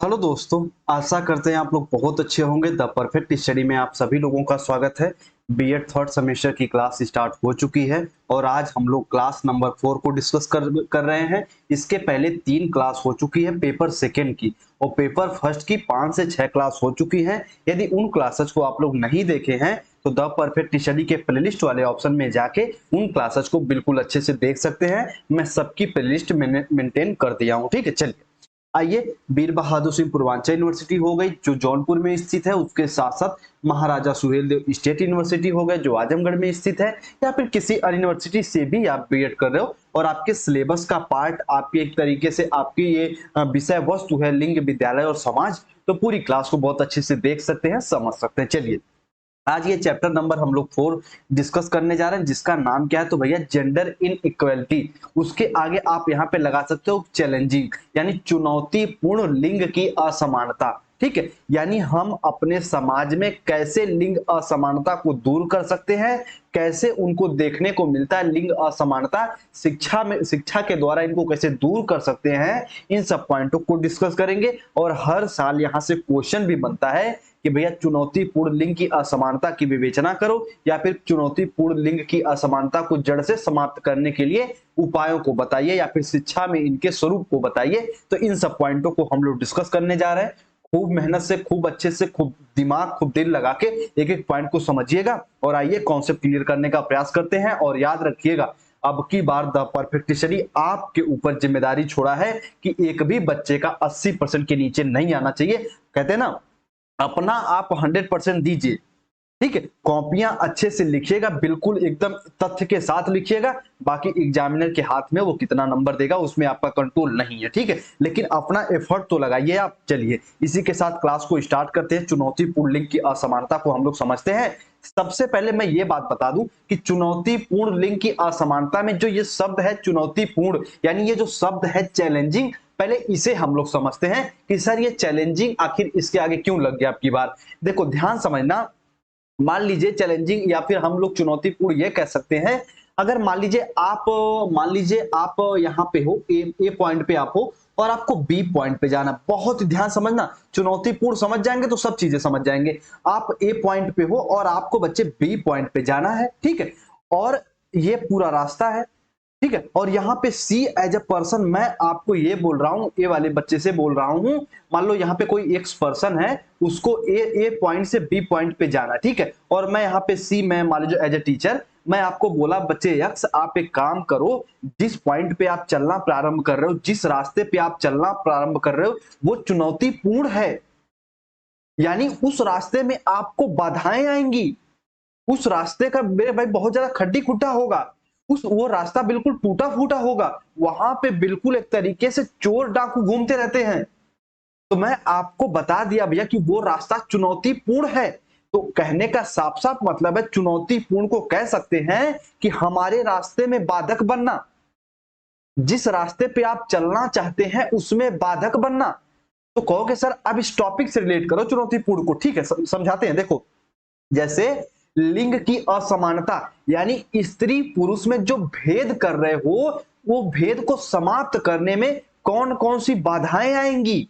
Hello दोस्तों, आशा करते हैं आप लोग बहुत अच्छे होंगे। द परफेक्ट स्टडी में आप सभी लोगों का स्वागत है। बीएड थर्ड सेमेस्टर की क्लास स्टार्ट हो चुकी है और आज हम लोग क्लास नंबर 4 को डिस्कस कर रहे हैं। इसके पहले 3 क्लास हो चुकी है पेपर सेकेंड की, और पेपर फर्स्ट की 5 से 6 क्लास हो चुकी है। यदि उन क्लासेस को आप लोग नहीं देखे हैं तो द परफेक्ट स्टडी के प्लेलिस्ट वाले ऑप्शन में जाके उन क्लासेस को बिल्कुल अच्छे से देख सकते हैं। मैं सबकी प्लेलिस्ट मेंटेन कर दिया हूँ। ठीक है, चलिए आइए। वीर बहादुर सिंह पूर्वांचल यूनिवर्सिटी हो गई जो जौनपुर में स्थित है, उसके साथ साथ महाराजा सुहेलदेव स्टेट यूनिवर्सिटी हो गए जो आजमगढ़ में स्थित है, या फिर किसी अन्य यूनिवर्सिटी से भी आप बीएड कर रहे हो और आपके सिलेबस का पार्ट आपकी एक तरीके से आपकी ये विषय वस्तु है लिंग विद्यालय और समाज, तो पूरी क्लास को बहुत अच्छे से देख सकते हैं, समझ सकते हैं। चलिए आज ये चैप्टर नंबर हम लोग 4 डिस्कस करने जा रहे हैं, जिसका नाम क्या है तो भैया जेंडर इन इक्वलिटी। उसके आगे आप यहाँ पे लगा सकते हो चैलेंजिंग, यानी चुनौतीपूर्ण लिंग की असमानता। ठीक है, यानी हम अपने समाज में कैसे लिंग असमानता को दूर कर सकते हैं, कैसे उनको देखने को मिलता है लिंग असमानता, शिक्षा के द्वारा इनको कैसे दूर कर सकते हैं, इन सब पॉइंटों को डिस्कस करेंगे। और हर साल यहाँ से क्वेश्चन भी बनता है कि भैया चुनौतीपूर्ण लिंग की असमानता की विवेचना करो, या फिर चुनौतीपूर्ण लिंग की असमानता को जड़ से समाप्त करने के लिए उपायों को बताइए, या फिर शिक्षा में इनके स्वरूप को बताइए। तो इन सब पॉइंटों को हम लोग डिस्कस करने जा रहे हैं। खूब मेहनत से, खूब अच्छे से, खूब दिमाग, खूब दिल लगा के एक एक पॉइंट को समझिएगा और आइए कॉन्सेप्ट क्लियर करने का प्रयास करते हैं। और याद रखिएगा, अब की बार द परफेक्ट स्टडी आपके ऊपर जिम्मेदारी छोड़ा है कि एक भी बच्चे का 80% के नीचे नहीं आना चाहिए। कहते हैं ना, अपना आप 100% दीजिए। ठीक है, कॉपियां अच्छे से लिखिएगा, बिल्कुल एकदम तथ्य के साथ लिखिएगा। बाकी एग्जामिनर के हाथ में वो कितना नंबर देगा उसमें आपका कंट्रोल नहीं है। ठीक है, लेकिन अपना एफर्ट तो लगाइए आप। चलिए इसी के साथ क्लास को स्टार्ट करते हैं। चुनौतीपूर्ण लिंग की असमानता को हम लोग समझते हैं। सबसे पहले मैं ये बात बता दूं कि चुनौतीपूर्ण लिंग की असमानता में जो ये शब्द है चुनौतीपूर्ण, यानी ये जो शब्द है चैलेंजिंग, पहले इसे हम लोग समझते हैं कि सर ये चैलेंजिंग आखिर इसके आगे क्यों लग गया। आपकी बात देखो, ध्यान समझना। मान लीजिए चैलेंजिंग या फिर हम लोग चुनौतीपूर्ण ये कह सकते हैं, अगर मान लीजिए आप यहाँ पे हो, ए पॉइंट पे आप हो और आपको बी पॉइंट पे जाना। बहुत ध्यान समझना, चुनौतीपूर्ण समझ जाएंगे तो सब चीजें समझ जाएंगे। आप ए पॉइंट पे हो और आपको बच्चे बी पॉइंट पे जाना है। ठीक है, और ये पूरा रास्ता है। ठीक है, और यहाँ पे सी एज ए पर्सन मैं आपको ये बोल रहा हूँ, ए वाले बच्चे से बोल रहा हूँ। मान लो यहाँ पे कोई एक्स पर्सन है, उसको ए पॉइंट से बी पॉइंट पे जाना। ठीक है, और मैं यहाँ पे सी, मैं मान लीजिए एज ए टीचर मैं आपको बोला बच्चे यक्स आप एक काम करो, जिस पॉइंट पे आप चलना प्रारंभ कर रहे हो, जिस रास्ते पे आप चलना प्रारंभ कर रहे हो वो चुनौतीपूर्ण है, यानी उस रास्ते में आपको बाधाएं आएंगी। उस रास्ते का मेरे भाई बहुत ज्यादा खड्डी खुट्टा होगा, उस वो रास्ता बिल्कुल टूटा फूटा होगा, वहां पे बिल्कुल एक तरीके से चोर डाकू घूमते रहते हैं। तो मैं आपको बता दिया भैया कि वो रास्ता चुनौतीपूर्ण है। तो कहने का साफ साफ मतलब है, चुनौतीपूर्ण को कह सकते हैं कि हमारे रास्ते में बाधक बनना, जिस रास्ते पे आप चलना चाहते हैं उसमें बाधक बनना। तो कहोगे सर अब इस टॉपिक से रिलेट करो चुनौतीपूर्ण को। ठीक है, समझाते हैं। देखो, जैसे लिंग की असमानता, यानी स्त्री पुरुष में जो भेद कर रहे हो, वो भेद को समाप्त करने में कौन कौन सी बाधाएं आएंगी।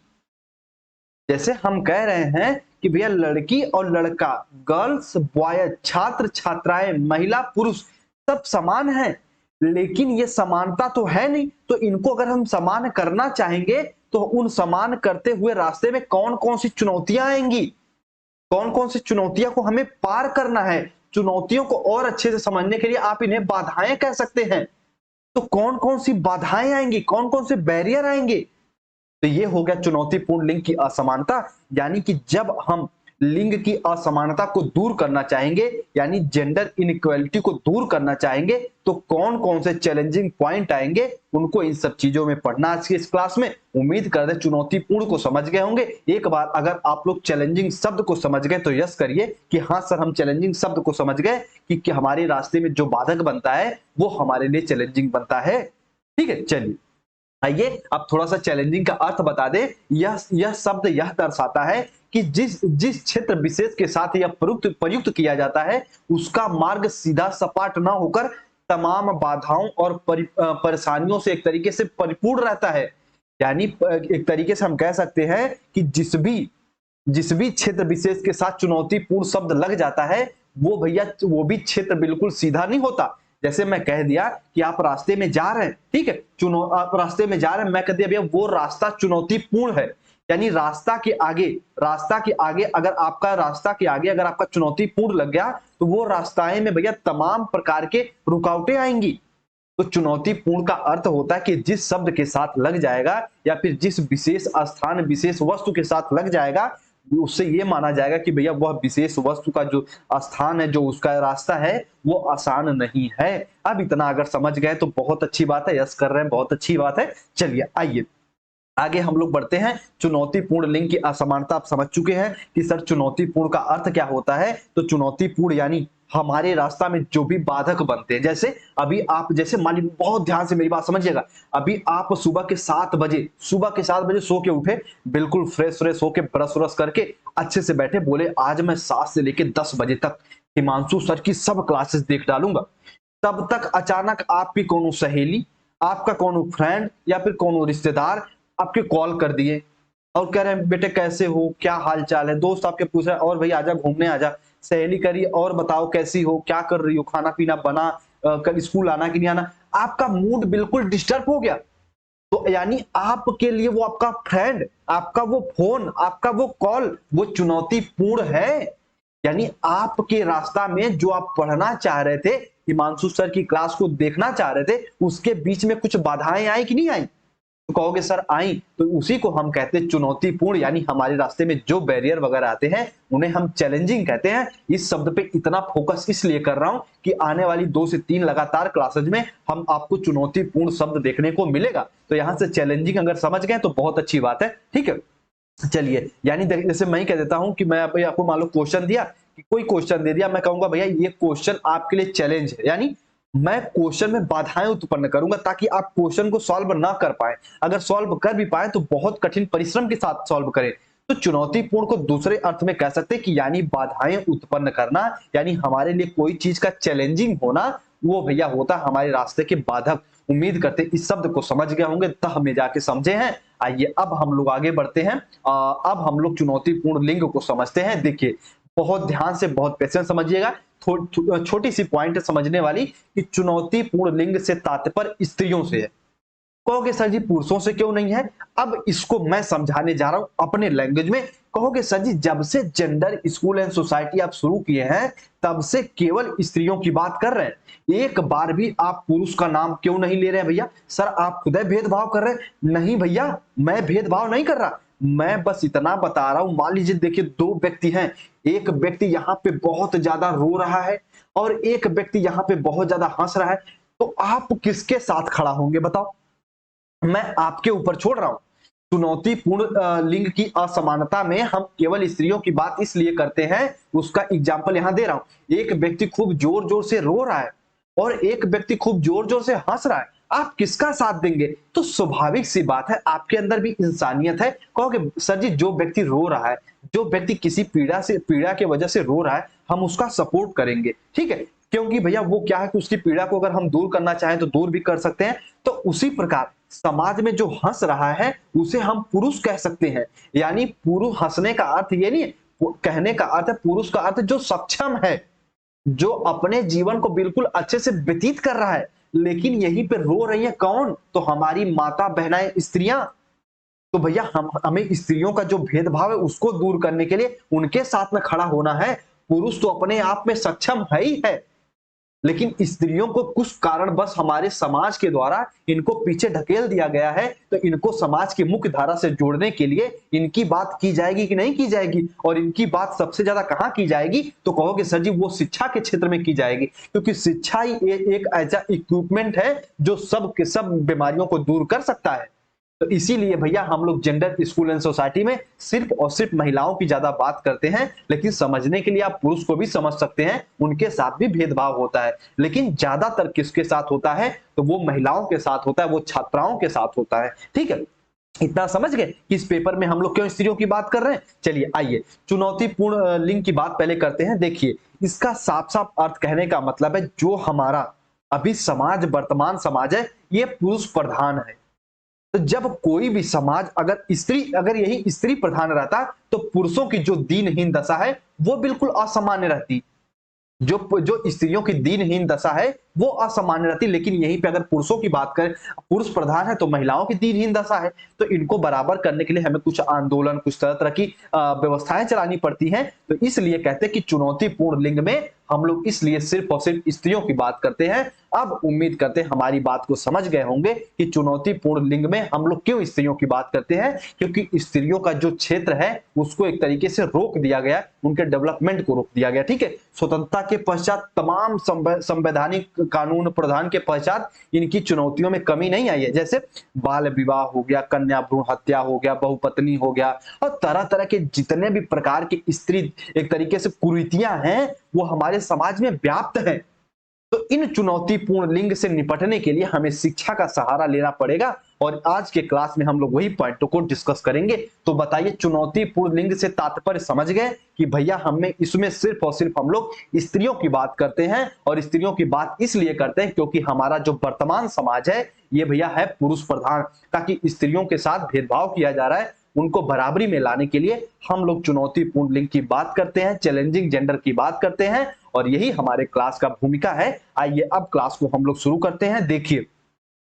जैसे हम कह रहे हैं कि भैया लड़की और लड़का, गर्ल्स बॉय, छात्र छात्राएं, महिला पुरुष सब समान हैं, लेकिन ये समानता तो है नहीं। तो इनको अगर हम समान करना चाहेंगे तो उन समान करते हुए रास्ते में कौन कौन सी चुनौतियां आएंगी, कौन कौन सी चुनौतियों को हमें पार करना है। चुनौतियों को और अच्छे से समझने के लिए आप इन्हें बाधाएं कह सकते हैं। तो कौन कौन सी बाधाएं आएंगी, कौन कौन से बैरियर आएंगे। तो ये हो गया चुनौतीपूर्ण लिंग की असमानता, यानी कि जब हम लिंग की असमानता को दूर करना चाहेंगे, यानी जेंडर इनइक्वालिटी को दूर करना चाहेंगे, तो कौन कौन से चैलेंजिंग पॉइंट आएंगे, उनको इन सब चीजों में पढ़ना आज की इस क्लास में। उम्मीद करते चुनौतीपूर्ण को समझ गए होंगे। एक बार अगर आप लोग चैलेंजिंग शब्द को समझ गए तो यस करिए कि हाँ सर हम चैलेंजिंग शब्द को समझ गए, कि हमारे रास्ते में जो बाधक बनता है वो हमारे लिए चैलेंजिंग बनता है। ठीक है, चलिए आइए अब थोड़ा सा चैलेंजिंग का अर्थ बता दे। यह शब्द यह दर्शाता है कि जिस जिस क्षेत्र विशेष के साथ यह प्रयुक्त किया जाता है उसका मार्ग सीधा सपाट ना होकर तमाम बाधाओं और परेशानियों से एक तरीके से परिपूर्ण रहता है। यानी एक तरीके से हम कह सकते हैं कि जिस भी क्षेत्र विशेष के साथ चुनौतीपूर्ण शब्द लग जाता है वो भैया वो भी क्षेत्र बिल्कुल सीधा नहीं होता। जैसे मैं कह दिया कि आप रास्ते में जा रहे हैं, ठीक है, आप रास्ते में जा रहे हैं, मैं कह दिया भैया वो रास्ता चुनौतीपूर्ण है, यानी रास्ता के आगे अगर आपका चुनौतीपूर्ण लग गया तो वो रास्ताएं में भैया तमाम प्रकार के रुकावटें आएंगी। तो चुनौतीपूर्ण का अर्थ होता है कि जिस शब्द के साथ लग जाएगा या फिर जिस विशेष स्थान विशेष वस्तु के साथ लग जाएगा उससे ये माना जाएगा कि भैया वह विशेष वस्तु का जो स्थान है, जो उसका रास्ता है वो आसान नहीं है। अब इतना अगर समझ गए तो बहुत अच्छी बात है, यस कर रहे हैं, बहुत अच्छी बात है। चलिए आइए आगे हम लोग बढ़ते हैं। चुनौतीपूर्ण लिंग की असमानता आप समझ चुके हैं कि सर चुनौतीपूर्ण का अर्थ क्या होता है। तो चुनौतीपूर्ण यानी हमारे रास्ता में जो भी बाधक बनते हैं, जैसे अभी आप जैसे मान लीजिए, बहुत ध्यान से मेरी बात समझिएगा, अभी आप सुबह के 7 बजे सो के उठे, बिल्कुल फ्रेश होके ब्रश व्रश करके अच्छे से बैठे, बोले आज मैं 7 से लेके 10 बजे तक हिमांशु सर की सब क्लासेस देख डालूंगा। तब तक अचानक आपकी कोनो सहेली, आपका कोनो फ्रेंड या फिर कोनो रिश्तेदार आपके कॉल कर दिए और कह रहे हैं बेटे कैसे हो, क्या हाल चाल है। दोस्त आपके पूछ रहे हैं और भाई आजा घूमने आजा। सहेली करी और बताओ कैसी हो, क्या कर रही हो, खाना पीना बना, कल स्कूल आना कि नहीं आना। आपका मूड बिल्कुल डिस्टर्ब हो गया। तो यानी आपके लिए वो आपका फ्रेंड, आपका वो फोन, आपका वो कॉल वो चुनौतीपूर्ण है। यानी आपके रास्ता में जो आप पढ़ना चाह रहे थे, हिमांशु सर की क्लास को देखना चाह रहे थे, उसके बीच में कुछ बाधाएं आई कि नहीं आई। तो कहोगे सर आई, तो उसी को हम कहते हैं चुनौतीपूर्ण, यानी हमारे रास्ते में जो बैरियर वगैरह आते हैं उन्हें हम चैलेंजिंग कहते हैं। इस शब्द पे इतना फोकस इसलिए कर रहा हूं कि आने वाली 2 से 3 लगातार क्लासेज में हम आपको चुनौतीपूर्ण शब्द देखने को मिलेगा। तो यहां से चैलेंजिंग अगर समझ गए तो बहुत अच्छी बात है, ठीक है। चलिए, यानी जैसे मैं ही कह देता हूं कि मैं आपको मान लो क्वेश्चन दिया, कि कोई क्वेश्चन दे दिया, मैं कहूंगा भैया ये क्वेश्चन आपके लिए चैलेंज है, यानी मैं क्वेश्चन में बाधाएं उत्पन्न करूंगा ताकि आप क्वेश्चन को सॉल्व ना कर पाए। अगर सॉल्व कर भी पाए तो बहुत कठिन परिश्रम के साथ सॉल्व करें। तो चुनौतीपूर्ण को दूसरे अर्थ में कह सकते हैं कि यानी बाधाएं उत्पन्न करना, यानी हमारे लिए कोई चीज का चैलेंजिंग होना, वो भैया होता हमारे रास्ते के बाधक। उम्मीद करते इस शब्द को समझ गए होंगे, तह में जाके समझे हैं। आइए अब हम लोग आगे बढ़ते हैं। अब हम लोग चुनौतीपूर्ण लिंग को समझते हैं। देखिए बहुत ध्यान से, बहुत पेशेंस समझिएगा, छोटी सी पॉइंट समझने वाली कि चुनौतीपूर्ण लिंग से तात्पर्य स्त्रियों से है। कहोगे सर जी पुरुषों से क्यों नहीं है। अब इसको मैं समझाने जा रहा हूं अपने लैंग्वेज में। कहोगे सर जी जब से जेंडर स्कूल एंड सोसाइटी आप शुरू किए हैं तब से केवल स्त्रियों की बात कर रहे हैं, एक बार भी आप पुरुष का नाम क्यों नहीं ले रहे हैं भैया। सर आप खुद भेदभाव कर रहे हैं। नहीं भैया मैं भेदभाव नहीं कर रहा, मैं बस इतना बता रहा हूं। मान लीजिए देखिए 2 व्यक्ति हैं, एक व्यक्ति यहाँ पे बहुत ज्यादा रो रहा है और एक व्यक्ति यहाँ पे बहुत ज्यादा हंस रहा है, तो आप किसके साथ खड़ा होंगे बताओ। मैं आपके ऊपर छोड़ रहा हूं। चुनौतीपूर्ण लिंग की असमानता में हम केवल स्त्रियों की बात इसलिए करते हैं, उसका एग्जाम्पल यहां दे रहा हूं। एक व्यक्ति खूब जोर जोर से रो रहा है और एक व्यक्ति खूब जोर जोर से हंस रहा है, आप किसका साथ देंगे। तो स्वाभाविक सी बात है आपके अंदर भी इंसानियत है। कहोगे सर जी जो व्यक्ति रो रहा है, जो व्यक्ति किसी पीड़ा के वजह से रो रहा है, हम उसका सपोर्ट करेंगे, ठीक है, क्योंकि भैया वो क्या है कि उसकी पीड़ा को अगर हम दूर करना चाहें तो दूर भी कर सकते हैं। तो उसी प्रकार समाज में जो हंस रहा है उसे हम पुरुष कह सकते हैं। यानी पुरुष हंसने का अर्थ ये नहीं है, कहने का अर्थ है पुरुष का अर्थ जो सक्षम है, जो अपने जीवन को बिल्कुल अच्छे से व्यतीत कर रहा है। लेकिन यहीं पे रो रही है कौन, तो हमारी माता बहनाएं स्त्रियां। तो भैया हमें स्त्रियों का जो भेदभाव है उसको दूर करने के लिए उनके साथ में खड़ा होना है। पुरुष तो अपने आप में सक्षम है ही है, लेकिन स्त्रियों को कुछ कारण बस हमारे समाज के द्वारा इनको पीछे ढकेल दिया गया है। तो इनको समाज की मुख्य धारा से जोड़ने के लिए इनकी बात की जाएगी कि नहीं की जाएगी, और इनकी बात सबसे ज्यादा कहां की जाएगी। तो कहोगे सर जी वो शिक्षा के क्षेत्र में की जाएगी, क्योंकि शिक्षा ही एक ऐसा इक्विपमेंट है जो सब के सब बीमारियों को दूर कर सकता है। तो इसीलिए भैया हम लोग जेंडर स्कूल एंड सोसाइटी में सिर्फ और सिर्फ महिलाओं की ज्यादा बात करते हैं। लेकिन समझने के लिए आप पुरुष को भी समझ सकते हैं, उनके साथ भी भेदभाव होता है, लेकिन ज्यादातर किसके साथ होता है, तो वो महिलाओं के साथ होता है, वो छात्राओं के साथ होता है, ठीक है। इतना समझ गए कि इस पेपर में हम लोग क्यों स्त्रियों की बात कर रहे हैं। चलिए आइए चुनौतीपूर्ण लिंग की बात पहले करते हैं। देखिए इसका साफ साफ अर्थ कहने का मतलब है जो हमारा अभी समाज, वर्तमान समाज है, ये पुरुष प्रधान है। तो जब कोई भी समाज अगर यही स्त्री प्रधान रहता तो पुरुषों की जो दीनहीन दशा है वो बिल्कुल असामान्य रहती। जो जो स्त्रियों की दीनहीन दशा है वो असामान्य रहती, लेकिन यहीं पे अगर पुरुषों की बात करें, पुरुष प्रधान है तो महिलाओं की दीनहीन दशा है। तो इनको बराबर करने के लिए हमें कुछ आंदोलन, कुछ तरह तरह की व्यवस्थाएं चलानी पड़ती हैं। तो इसलिए कहते हैं कि चुनौतीपूर्ण लिंग में हम लोग इसलिए सिर्फ और सिर्फ स्त्रियों की बात करते हैं। अब उम्मीद करते हैं हमारी बात को समझ गए होंगे कि चुनौतीपूर्ण लिंग में हम लोग क्यों स्त्रियों की बात करते हैं, क्योंकि स्त्रियों का जो क्षेत्र है उसको एक तरीके से रोक दिया गया, उनके डेवलपमेंट को रोक दिया गया। ठीक है, स्वतंत्रता के पश्चात तमाम संवैधानिक कानून प्रावधान के पश्चात इनकी चुनौतियों में कमी नहीं आई है। जैसे बाल विवाह हो गया, कन्या भ्रूण हत्या हो गया, बहुपत्नी हो गया, और तरह तरह के जितने भी प्रकार की स्त्री एक तरीके से कुरीतियां हैं वो हमारे समाज में व्याप्त हैं। तो इन चुनौतीपूर्ण लिंग से निपटने के लिए हमें शिक्षा का सहारा लेना पड़ेगा, और आज के क्लास में हम लोग वही पॉइंटों को डिस्कस करेंगे। तो बताइए, चुनौतीपूर्ण लिंग से तात्पर्य समझ गए कि भैया हमें इसमें सिर्फ और सिर्फ हम लोग स्त्रियों की बात करते हैं, और स्त्रियों की बात इसलिए करते हैं क्योंकि हमारा जो वर्तमान समाज है ये भैया है पुरुष प्रधान, ताकि स्त्रियों के साथ भेदभाव किया जा रहा है, उनको बराबरी में लाने के लिए हम लोग चुनौतीपूर्ण लिंग की बात करते हैं, चैलेंजिंग जेंडर की बात करते हैं, और यही हमारे क्लास का भूमिका है। आइए अब क्लास को हम लोग शुरू करते हैं। देखिए,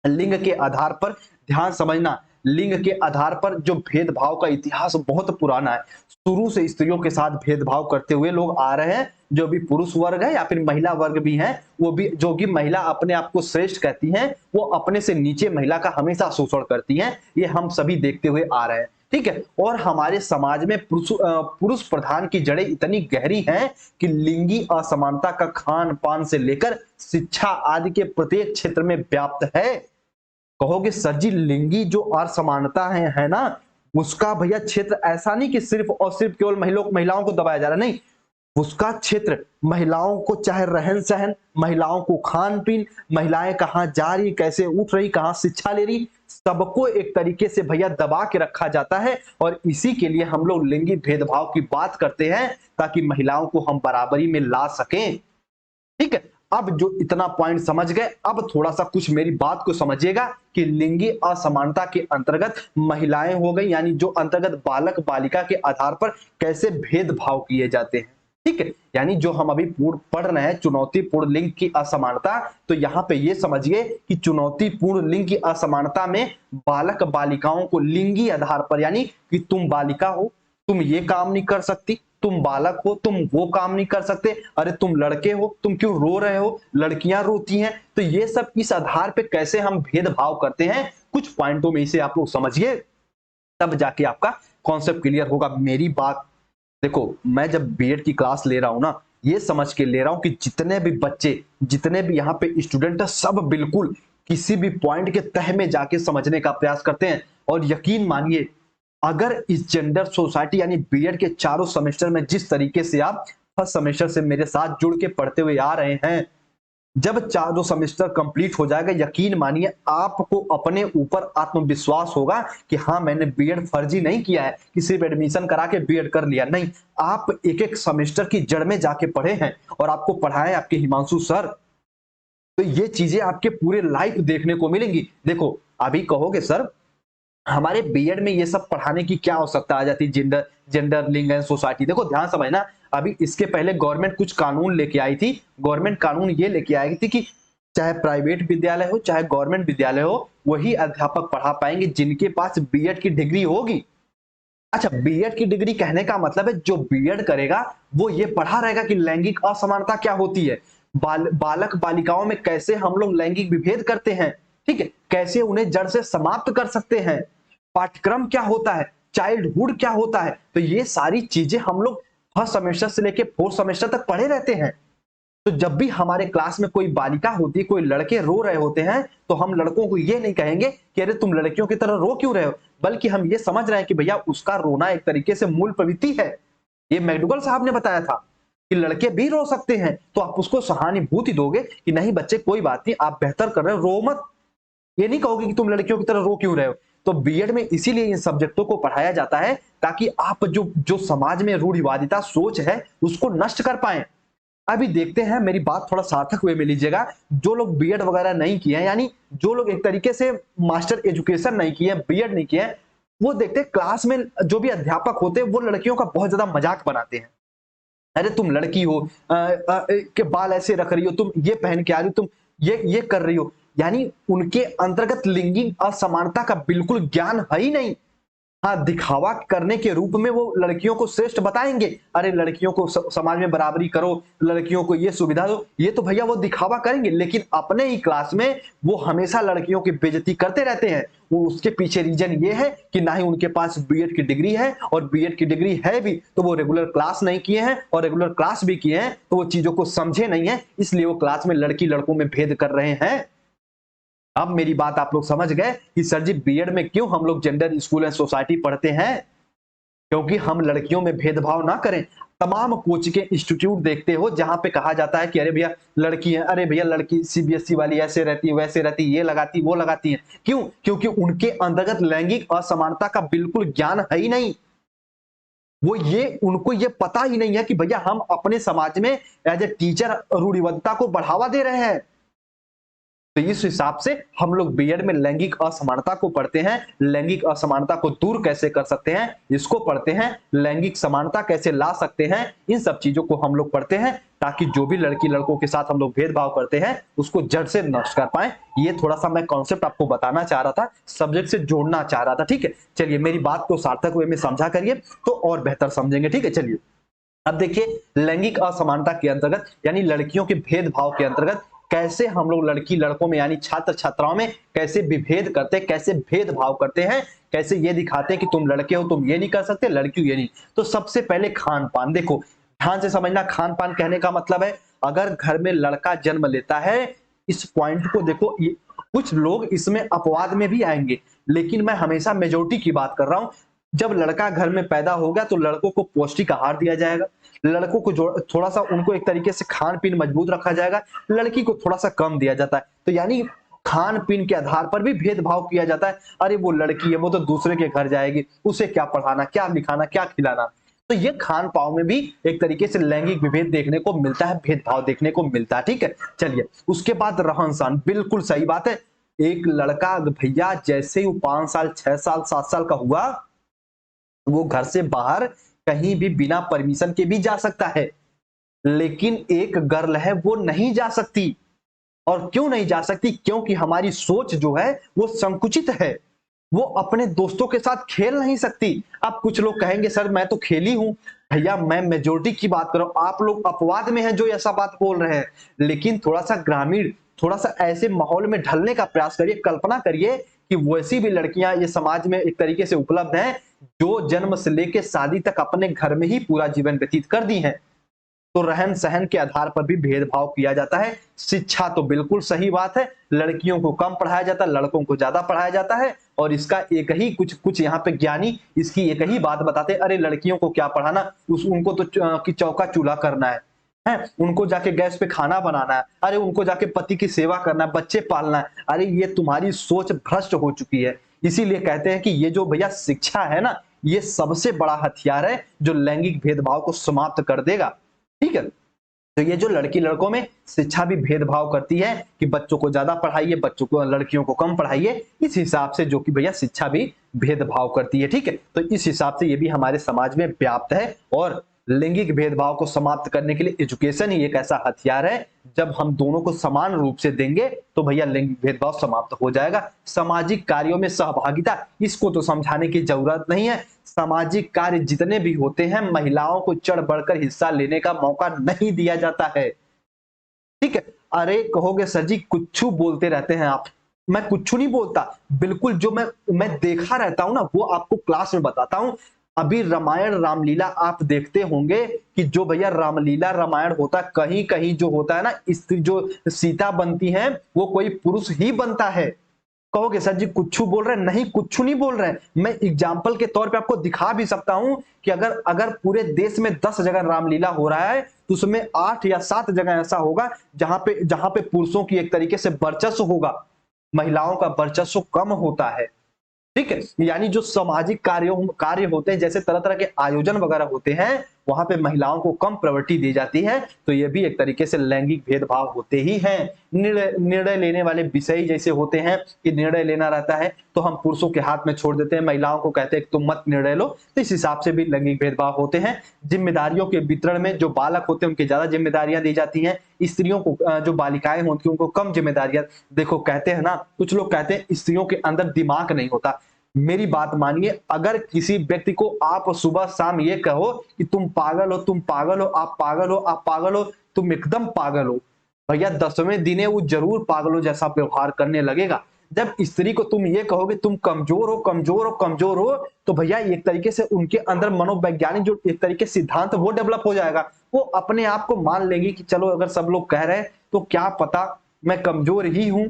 लिंग के आधार पर ध्यान समझना, लिंग के आधार पर जो भेदभाव का इतिहास बहुत पुराना है। शुरू से स्त्रियों के साथ भेदभाव करते हुए लोग आ रहे हैं। जो भी पुरुष वर्ग है या फिर महिला वर्ग भी है, वो भी जो कि महिला अपने आप को श्रेष्ठ कहती हैं, वो अपने से नीचे महिला का हमेशा शोषण करती हैं। ये हम सभी देखते हुए आ रहे हैं। ठीक है, और हमारे समाज में पुरुष प्रधान की जड़ें इतनी गहरी हैं कि लिंगी असमानता का खान पान से लेकर शिक्षा आदि के प्रत्येक क्षेत्र में व्याप्त है। कहोगे सर जी, लिंगी जो असमानता है ना, उसका भैया क्षेत्र ऐसा नहीं कि सिर्फ और सिर्फ केवल महिलाओं को दबाया जा रहा है, नहीं, उसका क्षेत्र महिलाओं को, चाहे रहन सहन, महिलाओं को खान पीन, महिलाएं कहां जा रही, कैसे उठ रही, कहां शिक्षा ले रही, सबको एक तरीके से भैया दबा के रखा जाता है। और इसी के लिए हम लोग लिंगी भेदभाव की बात करते हैं, ताकि महिलाओं को हम बराबरी में ला सकें। ठीक है, अब जो इतना पॉइंट समझ गए, अब थोड़ा सा कुछ मेरी बात को समझिएगा कि लिंगी असमानता के अंतर्गत महिलाएं हो गई, यानी जो अंतर्गत बालक बालिका के आधार पर कैसे भेदभाव किए जाते हैं। ठीक है, यानी जो हम अभी पढ़ रहे हैं चुनौतीपूर्ण लिंग की असमानता, तो यहाँ पे ये समझिए कि चुनौतीपूर्ण लिंग की असमानता में बालक बालिकाओं को लिंगी आधार पर, यानी कि तुम बालिका हो, तुम ये काम नहीं कर सकती, तुम बालक हो, तुम वो काम नहीं कर सकते, अरे तुम लड़के हो, तुम क्यों रो रहे हो, लड़कियां रोती हैं। तो ये सब इस आधार पे कैसे हम भेदभाव करते हैं, कुछ पॉइंटों में इसे आप लोग समझिए, तब जाके आपका कॉन्सेप्ट क्लियर होगा। मेरी बात देखो, मैं जब बीएड की क्लास ले रहा हूं ना, ये समझ के ले रहा हूं कि जितने भी बच्चे, जितने भी यहाँ पे स्टूडेंट है, सब बिल्कुल किसी भी पॉइंट के तह में जाके समझने का प्रयास करते हैं। और यकीन मानिए, अगर इस जेंडर सोसाइटी यानी बीएड के चारों सेमेस्टर में जिस तरीके से आप फर्स्ट सेमेस्टर से मेरे साथ जुड़ के पढ़ते हुए आ रहे हैं, जब चारों सेमेस्टर कंप्लीट हो जाएगा, यकीन मानिए आपको अपने ऊपर आत्मविश्वास होगा कि हाँ, मैंने बीएड फर्जी नहीं किया है कि सिर्फ एडमिशन करा के बीएड कर लिया, नहीं, आप एक एक सेमेस्टर की जड़ में जाके पढ़े हैं, और आपको पढ़ाए आपके हिमांशु सर। तो ये चीजें आपके पूरे लाइफ देखने को मिलेंगी। देखो, अभी कहोगे सर हमारे बीएड में ये सब पढ़ाने की क्या आवश्यकता आ जाती, जेंडर जेंडर लिंग एंड सोसाइटी। देखो ध्यान समझना, अभी इसके पहले गवर्नमेंट कुछ कानून लेके आई थी। गवर्नमेंट कानून ये लेके आई थी कि चाहे प्राइवेट विद्यालय हो चाहे गवर्नमेंट विद्यालय हो, वही अध्यापक पढ़ा पाएंगे जिनके पास बीएड की डिग्री होगी। अच्छा, बीएड की डिग्री कहने का मतलब है जो बीएड करेगा वो ये पढ़ा रहेगा कि लैंगिक असमानता क्या होती है, बालक बालिकाओं में कैसे हम लोग लैंगिक विभेद करते हैं, ठीक है, कैसे उन्हें जड़ से समाप्त कर सकते हैं, पाठ्यक्रम क्या होता है, चाइल्डहुड क्या होता है। तो ये सारी चीजें हम लोग फर्स्ट सेमेस्टर से लेके फोर्थ सेमेस्टर तक पढ़े रहते हैं। तो जब भी हमारे क्लास में कोई बालिका होती है, कोई लड़के रो रहे होते हैं, तो हम लड़कों को ये नहीं कहेंगे कि अरे तुम लड़कियों की तरह रो क्यों रहे हो, बल्कि हम ये समझ रहे हैं कि भैया उसका रोना एक तरीके से मूल प्रवृत्ति है। ये मैकडूगल साहब ने बताया था कि लड़के भी रो सकते हैं, तो आप उसको सहानुभूति दोगे कि नहीं बच्चे कोई बात नहीं, आप बेहतर कर रहे हो, रो मत। ये नहीं कहोगे कि तुम लड़कियों की तरह रो क्यों रहे हो। तो बीएड में इसीलिए इन सब्जेक्टों को पढ़ाया जाता है ताकि आप जो जो समाज में रूढ़िवादिता सोच है उसको नष्ट कर पाए। अभी देखते हैं, मेरी बात थोड़ा सार्थक वे में लीजिएगा, जो लोग बीएड वगैरह नहीं किए हैं, यानी जो लोग एक तरीके से मास्टर एजुकेशन नहीं किए हैं, बीएड नहीं किए हैं, वो देखते हैं क्लास में जो भी अध्यापक होते हैं वो लड़कियों का बहुत ज्यादा मजाक बनाते हैं। अरे तुम लड़की हो, के बाल ऐसे रख रही हो, तुम ये पहन के आ रही हो, तुम ये कर रही हो, यानी उनके अंतर्गत लिंगिक असमानता का बिल्कुल ज्ञान है ही नहीं। हाँ, दिखावा करने के रूप में वो लड़कियों को श्रेष्ठ बताएंगे, अरे लड़कियों को समाज में बराबरी करो, लड़कियों को ये सुविधा दो, ये तो भैया वो दिखावा करेंगे, लेकिन अपने ही क्लास में वो हमेशा लड़कियों की बेइज्जती करते रहते हैं। वो उसके पीछे रीजन ये है कि ना ही उनके पास बीएड की डिग्री है, और बीएड की डिग्री है भी तो वो रेगुलर क्लास नहीं किए हैं, और रेगुलर क्लास भी किए हैं तो वो चीजों को समझे नहीं है, इसलिए वो क्लास में लड़की लड़कों में भेद कर रहे हैं। अब मेरी बात आप लोग समझ गए कि सर जी बीएड में क्यों हम लोग जेंडर स्कूल एंड सोसाइटी पढ़ते हैं, क्योंकि हम लड़कियों में भेदभाव ना करें। तमाम कोच के इंस्टीट्यूट देखते हो जहां पे कहा जाता है कि अरे भैया लड़की है, अरे भैया लड़की सीबीएसई वाली ऐसे रहती है वैसे रहती है, ये लगाती वो लगाती है, क्यों? क्योंकि उनके अंतर्गत लैंगिक असमानता का बिल्कुल ज्ञान है ही नहीं। वो ये उनको ये पता ही नहीं है कि भैया हम अपने समाज में एज ए टीचर रूढ़िवादिता को बढ़ावा दे रहे हैं। तो इस हिसाब से हम लोग बीएड में लैंगिक असमानता को पढ़ते हैं, लैंगिक असमानता को दूर कैसे कर सकते हैं इसको पढ़ते हैं, लैंगिक समानता कैसे ला सकते हैं इन सब चीजों को हम लोग पढ़ते हैं, ताकि जो भी लड़की लड़कों के साथ हम लोग भेदभाव करते हैं उसको जड़ से नष्ट कर पाए। ये थोड़ा सा मैं कॉन्सेप्ट आपको बताना चाह रहा था, सब्जेक्ट से जोड़ना चाह रहा था, ठीक है। चलिए मेरी बात को सार्थक वे में समझा करिए तो और बेहतर समझेंगे, ठीक है। चलिए अब देखिए, लैंगिक असमानता के अंतर्गत यानी लड़कियों के भेदभाव के अंतर्गत कैसे हम लोग लड़की लड़कों में यानी छात्र छात्राओं में कैसे विभेद करते हैं, कैसे भेदभाव करते हैं, कैसे ये दिखाते हैं कि तुम लड़के हो तुम ये नहीं कर सकते, लड़की हो ये नहीं। तो सबसे पहले खान पान देखो, ध्यान से समझना, खान पान कहने का मतलब है अगर घर में लड़का जन्म लेता है, इस पॉइंट को देखो, कुछ लोग इसमें अपवाद में भी आएंगे, लेकिन मैं हमेशा मेजोरिटी की बात कर रहा हूं। जब लड़का घर में पैदा हो गया तो लड़कों को पौष्टिक आहार दिया जाएगा, लड़कों को थोड़ा सा उनको एक तरीके से खान पीन मजबूत रखा जाएगा, लड़की को थोड़ा सा कम दिया जाता है। तो यानी खान पीन के आधार पर भी भेदभाव किया जाता है, अरे वो लड़की है वो तो दूसरे के घर जाएगी, उसे क्या पढ़ाना क्या लिखाना क्या खिलाना। तो ये खान पान में भी एक तरीके से लैंगिक विभेद देखने को मिलता है, भेदभाव देखने को मिलता है, ठीक है। चलिए उसके बाद रहन सहन, बिल्कुल सही बात है। एक लड़का भैया जैसे ही 5 साल 6 साल 7 साल का हुआ, वो घर से बाहर कहीं भी बिना परमिशन के भी जा सकता है, लेकिन एक गर्ल है वो नहीं जा सकती। और क्यों नहीं जा सकती? क्योंकि हमारी सोच जो है वो संकुचित है, वो अपने दोस्तों के साथ खेल नहीं सकती। अब कुछ लोग कहेंगे सर मैं तो खेली हूं, भैया मैं मेजोरिटी की बात कर रहा हूं, आप लोग अपवाद में हैं जो ऐसा बात बोल रहे हैं, लेकिन थोड़ा सा ग्रामीण, थोड़ा सा ऐसे माहौल में ढलने का प्रयास करिए। कल्पना करिए कि वैसी भी लड़कियां ये समाज में एक तरीके से उपलब्ध हैं जो जन्म से लेकर शादी तक अपने घर में ही पूरा जीवन व्यतीत कर दी हैं। तो रहन सहन के आधार पर भी भेदभाव किया जाता है। शिक्षा तो बिल्कुल सही बात है, लड़कियों को कम पढ़ाया जाता है, लड़कों को ज्यादा पढ़ाया जाता है। और इसका एक ही कुछ यहाँ पे ज्ञानी इसकी एक ही बात बताते हैं, अरे लड़कियों को क्या पढ़ाना, उनको तो कि चौका चूल्हा करना है, उनको जाके गैस पे खाना बनाना है, अरे उनको जाके पति की सेवा करना है, बच्चे पालना है। अरे ये तुम्हारी सोच भ्रष्ट हो चुकी है। इसीलिए कहते हैं कि ये जो भैया शिक्षा है ना, ये सबसे बड़ा हथियार है जो लैंगिक भेदभाव को समाप्त कर देगा, ठीक है। तो ये जो लड़की लड़कों में शिक्षा भी भेदभाव करती है कि बच्चों को ज्यादा पढ़ाइए, बच्चों को लड़कियों को कम पढ़ाइए, इस हिसाब से जो कि भैया शिक्षा भी भेदभाव करती है, ठीक है। तो इस हिसाब से ये भी हमारे समाज में व्याप्त है। और लैंगिक भेदभाव को समाप्त करने के लिए एजुकेशन ही एक ऐसा हथियार है, जब हम दोनों को समान रूप से देंगे तो भैया लैंगिक भेदभाव समाप्त हो जाएगा। सामाजिक कार्यों में सहभागिता, इसको तो समझाने की जरूरत नहीं है। सामाजिक कार्य जितने भी होते हैं महिलाओं को चढ़ बढ़कर हिस्सा लेने का मौका नहीं दिया जाता है, ठीक है। अरे कहोगे सर जी कुछ बोलते रहते हैं आप, मैं कुछ नहीं बोलता, बिल्कुल जो मैं देखा रहता हूं ना वो आपको क्लास में बताता हूं। अभी रामायण रामलीला आप देखते होंगे कि जो भैया रामलीला रामायण होता है, कहीं कहीं जो होता है ना, स्त्री जो सीता बनती है वो कोई पुरुष ही बनता है। कहोगे सर जी कुछ बोल रहे हैं, नहीं कुछ नहीं बोल रहे हैं। मैं एग्जाम्पल के तौर पे आपको दिखा भी सकता हूं कि अगर अगर पूरे देश में 10 जगह रामलीला हो रहा है तो उसमें 8 या 7 जगह ऐसा होगा जहां पे पुरुषों की एक तरीके से वर्चस्व होगा, महिलाओं का वर्चस्व कम होता है, ठीक है। यानी जो सामाजिक कार्य होते हैं, जैसे तरह तरह के आयोजन वगैरह होते हैं, वहां पे महिलाओं को कम प्रायोरिटी दी जाती है, तो ये भी एक तरीके से लैंगिक भेदभाव होते ही हैं। निर्णय लेने वाले विषय जैसे होते हैं कि निर्णय लेना रहता है तो हम पुरुषों के हाथ में छोड़ देते हैं, महिलाओं को कहते हैं कि तुम मत निर्णय लो, तो इस हिसाब से भी लैंगिक भेदभाव होते हैं। जिम्मेदारियों के वितरण में जो बालक होते हैं उनकी ज्यादा जिम्मेदारियां दी जाती हैं, स्त्रियों को जो बालिकाएं होती हैं उनको कम जिम्मेदारियां। देखो कहते हैं ना, कुछ लोग कहते हैं स्त्रियों के अंदर दिमाग नहीं होता। मेरी बात मानिए, अगर किसी व्यक्ति को आप सुबह शाम ये कहो कि तुम पागल हो, तुम पागल हो, आप पागल हो, आप पागल हो, तुम एकदम पागल हो, भैया 10वें दिने वो जरूर पागलों जैसा व्यवहार करने लगेगा। जब स्त्री को तुम ये कहोगे तुम कमजोर हो, कमजोर हो, कमजोर हो, तो भैया एक तरीके से उनके अंदर मनोवैज्ञानिक जो एक तरीके सिद्धांत वो डेवलप हो जाएगा। वो अपने आप को मान लेंगे कि चलो अगर सब लोग कह रहे हैं तो क्या पता मैं कमजोर ही हूं।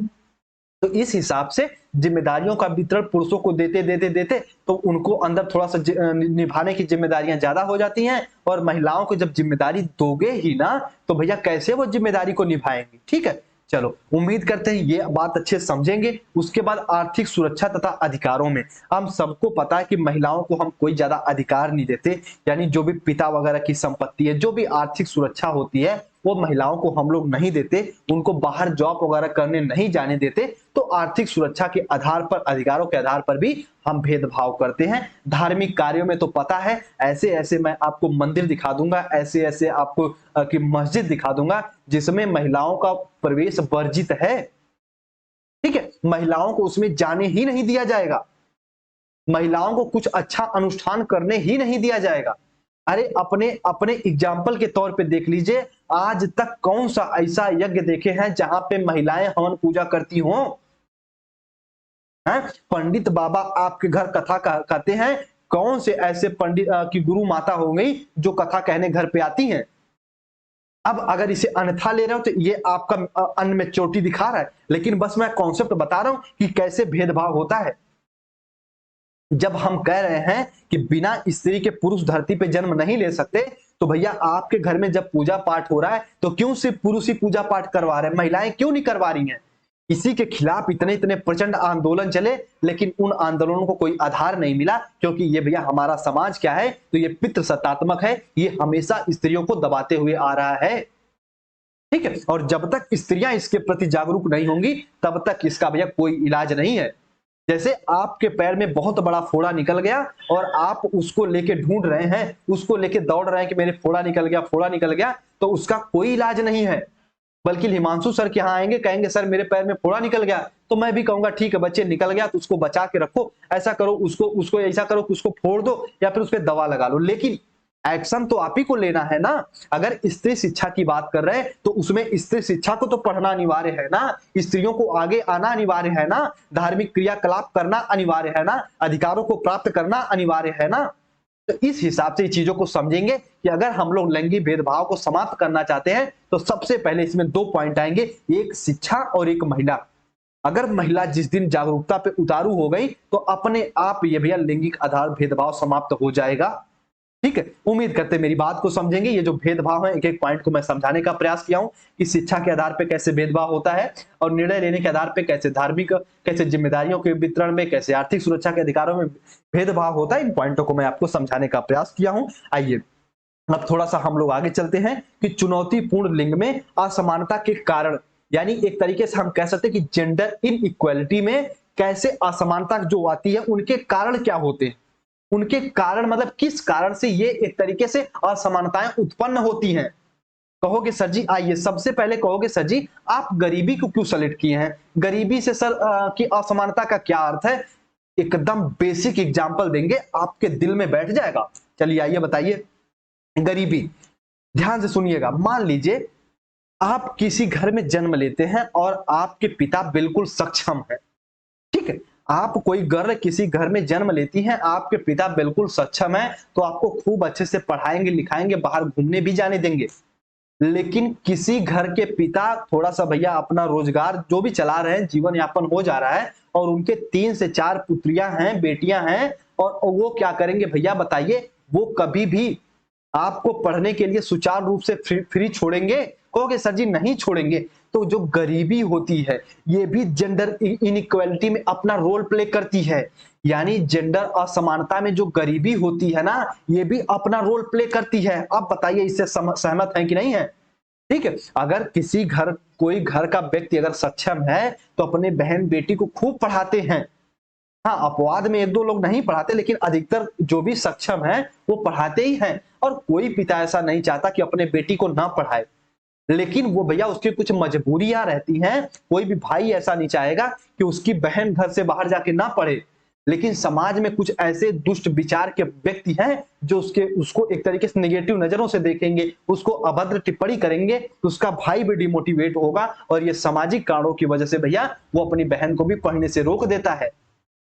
तो इस हिसाब से जिम्मेदारियों का वितरण पुरुषों को देते देते देते तो उनको अंदर थोड़ा सा निभाने की जिम्मेदारियां ज्यादा हो जाती हैं, और महिलाओं को जब जिम्मेदारी दोगे ही ना तो भैया कैसे वो जिम्मेदारी को निभाएंगे। ठीक है, चलो उम्मीद करते हैं ये बात अच्छे से समझेंगे। उसके बाद आर्थिक सुरक्षा तथा अधिकारों में हम सबको पता है कि महिलाओं को हम कोई ज्यादा अधिकार नहीं देते, यानी जो भी पिता वगैरह की संपत्ति है, जो भी आर्थिक सुरक्षा होती है वो महिलाओं को हम लोग नहीं देते, उनको बाहर जॉब वगैरह करने नहीं जाने देते। तो आर्थिक सुरक्षा के आधार पर, अधिकारों के आधार पर भी हम भेदभाव करते हैं। धार्मिक कार्यों में तो पता है, ऐसे ऐसे मैं आपको मंदिर दिखा दूंगा, ऐसे ऐसे आपको कि मस्जिद दिखा दूंगा जिसमें महिलाओं का प्रवेश वर्जित है। ठीक है, महिलाओं को उसमें जाने ही नहीं दिया जाएगा, महिलाओं को कुछ अच्छा अनुष्ठान करने ही नहीं दिया जाएगा। अरे अपने अपने एग्जाम्पल के तौर पे देख लीजिए, आज तक कौन सा ऐसा यज्ञ देखे हैं जहां पे महिलाएं हवन पूजा करती हों? पंडित बाबा आपके घर कथा कहते हैं, कौन से ऐसे पंडित की गुरु माता हो गई जो कथा कहने घर पे आती हैं? अब अगर इसे अन्यथा ले रहे हो तो ये आपका अनमेच्योरिटी दिखा रहा है, लेकिन बस मैं कॉन्सेप्ट बता रहा हूं कि कैसे भेदभाव होता है। जब हम कह रहे हैं कि बिना स्त्री के पुरुष धरती पे जन्म नहीं ले सकते, तो भैया आपके घर में जब पूजा पाठ हो रहा है तो क्यों सिर्फ पुरुष ही पूजा पाठ करवा रहे हैं, महिलाएं क्यों नहीं करवा रही हैं? इसी के खिलाफ इतने इतने प्रचंड आंदोलन चले, लेकिन उन आंदोलनों को कोई आधार नहीं मिला, क्योंकि ये भैया हमारा समाज क्या है, तो ये पितृसत्तात्मक है, ये हमेशा स्त्रियों को दबाते हुए आ रहा है। ठीक है, और जब तक स्त्रियां इसके प्रति जागरूक नहीं होंगी तब तक इसका भैया कोई इलाज नहीं है। जैसे आपके पैर में बहुत बड़ा फोड़ा निकल गया और आप उसको लेके ढूंढ रहे हैं, उसको लेके दौड़ रहे हैं कि मेरे फोड़ा निकल गया, फोड़ा निकल गया, तो उसका कोई इलाज नहीं है। बल्कि हिमांशु सर के यहाँ आएंगे, कहेंगे सर मेरे पैर में फोड़ा निकल गया, तो मैं भी कहूंगा ठीक है बच्चे निकल गया तो उसको बचा के रखो, ऐसा करो, उसको उसको ऐसा करो कि उसको फोड़ दो या फिर उस पर दवा लगा लो, लेकिन एक्शन तो आप ही को लेना है ना। अगर स्त्री शिक्षा की बात कर रहे हैं तो उसमें स्त्री शिक्षा को तो पढ़ना अनिवार्य है ना, स्त्रियों को आगे आना अनिवार्य है ना, धार्मिक क्रियाकलाप करना अनिवार्य है ना, अधिकारों को प्राप्त करना अनिवार्य है ना। तो इस हिसाब से चीजों को समझेंगे कि अगर हम लोग लैंगिक भेदभाव को समाप्त करना चाहते हैं तो सबसे पहले इसमें 2 पॉइंट आएंगे, एक शिक्षा और एक महिला। अगर महिला जिस दिन जागरूकता पे उतारू हो गई तो अपने आप ये भैया लैंगिक आधार भेदभाव समाप्त हो जाएगा। ठीक है, उम्मीद करते हैं मेरी बात को समझेंगे। ये जो भेदभाव है एक एक पॉइंट को मैं समझाने का प्रयास किया हूं कि शिक्षा के आधार पे कैसे भेदभाव होता है और निर्णय लेने के आधार पे कैसे धार्मिक, कैसे जिम्मेदारियों के वितरण में, कैसे आर्थिक सुरक्षा के अधिकारों में भेदभाव होता है। इन पॉइंटों को मैं आपको समझाने का प्रयास किया हूं। आइए अब थोड़ा सा हम लोग आगे चलते हैं कि चुनौतीपूर्ण लिंग में असमानता के कारण, यानी एक तरीके से हम कह सकते हैं कि जेंडर इनइक्वालिटी में कैसे असमानता जो आती है उनके कारण क्या होते हैं, उनके कारण मतलब किस कारण से ये एक तरीके से असमानताएं उत्पन्न होती हैं। कहोगे सर जी, आइए सबसे पहले कहोगे सर जी आप गरीबी को क्यों सेलेक्ट किए हैं, गरीबी से सर की असमानता का क्या अर्थ है? एकदम बेसिक एग्जांपल देंगे, आपके दिल में बैठ जाएगा। चलिए आइए बताइए। गरीबी, ध्यान से सुनिएगा। मान लीजिए आप किसी घर में जन्म लेते हैं और आपके पिता बिल्कुल सक्षम है। ठीक है, आप कोई घर किसी घर में जन्म लेती हैं, आपके पिता बिल्कुल सक्षम है, तो आपको खूब अच्छे से पढ़ाएंगे लिखाएंगे, बाहर घूमने भी जाने देंगे। लेकिन किसी घर के पिता थोड़ा सा भैया अपना रोजगार जो भी चला रहे हैं, जीवन यापन हो जा रहा है और उनके 3 से 4 पुत्रियां हैं, बेटियां हैं, और वो क्या करेंगे भैया बताइए? वो कभी भी आपको पढ़ने के लिए सुचारू रूप से फ्री छोड़ेंगे? कहोगे सर जी नहीं छोड़ेंगे। तो जो गरीबी होती है ये भी जेंडर इनइक्वालिटी में अपना रोल प्ले करती है। यानी जेंडर असमानता में जो गरीबी होती है ना, ये भी अपना रोल प्ले करती है। अब बताइए इससे सहमत हैं कि नहीं है? ठीक है, अगर कोई घर का व्यक्ति अगर सक्षम है तो अपने बहन बेटी को खूब पढ़ाते हैं। हाँ, अपवाद में एक दो लोग नहीं पढ़ाते, लेकिन अधिकतर जो भी सक्षम है वो पढ़ाते ही हैं। और कोई पिता ऐसा नहीं चाहता कि अपने बेटी को ना पढ़ाए, लेकिन वो भैया उसकी कुछ मजबूरियां रहती हैं। कोई भी भाई ऐसा नहीं चाहेगा कि उसकी बहन घर से बाहर जाके ना पढ़े, लेकिन समाज में कुछ ऐसे दुष्ट विचार के व्यक्ति हैं जो उसको एक तरीके से नेगेटिव नजरों से देखेंगे, उसको अभद्र टिप्पणी करेंगे, तो उसका भाई भी डिमोटिवेट होगा और ये सामाजिक कारणों की वजह से भैया वो अपनी बहन को भी पढ़ने से रोक देता है।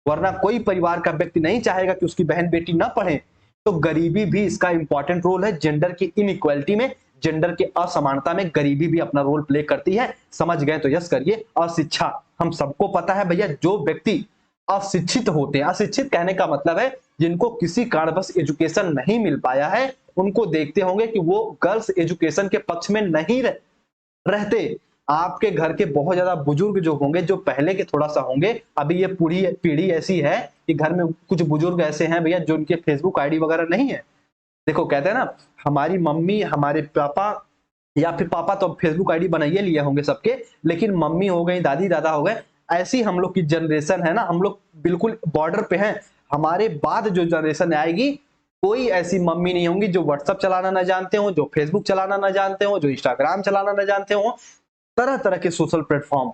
वरना कोई परिवार का व्यक्ति नहीं चाहेगा कि उसकी बहन बेटी ना पढ़े। तो गरीबी भी इसका इंपॉर्टेंट रोल है जेंडर की इनइक्वालिटी में, जेंडर के असमानता में गरीबी भी अपना रोल प्ले करती है। समझ गए तो यस करिए। अशिक्षा, हम सबको पता है भैया, जो व्यक्ति अशिक्षित होते हैं, अशिक्षित कहने का मतलब है जिनको किसी कारणवश एजुकेशन नहीं मिल पाया है, उनको देखते होंगे कि वो गर्ल्स एजुकेशन के पक्ष में नहीं रहते। आपके घर के बहुत ज्यादा बुजुर्ग जो होंगे, जो पहले के थोड़ा सा होंगे, अभी ये पूरी पीढ़ी ऐसी है कि घर में कुछ बुजुर्ग ऐसे हैं भैया जो उनके फेसबुक आईडी वगैरह नहीं है। देखो कहते हैं ना, हमारी मम्मी, हमारे पापा, या फिर पापा तो फेसबुक आईडी बनाइए लिए होंगे सबके, लेकिन मम्मी हो गई, दादी दादा हो गए, ऐसी हम लोग की जनरेशन है ना, हम लोग बिल्कुल बॉर्डर पे हैं। हमारे बाद जो जनरेशन आएगी, कोई ऐसी मम्मी नहीं होंगी जो व्हाट्सएप चलाना ना जानते हो, जो फेसबुक चलाना ना जानते हो, जो इंस्टाग्राम चलाना ना जानते हो, तरह तरह के सोशल प्लेटफॉर्म।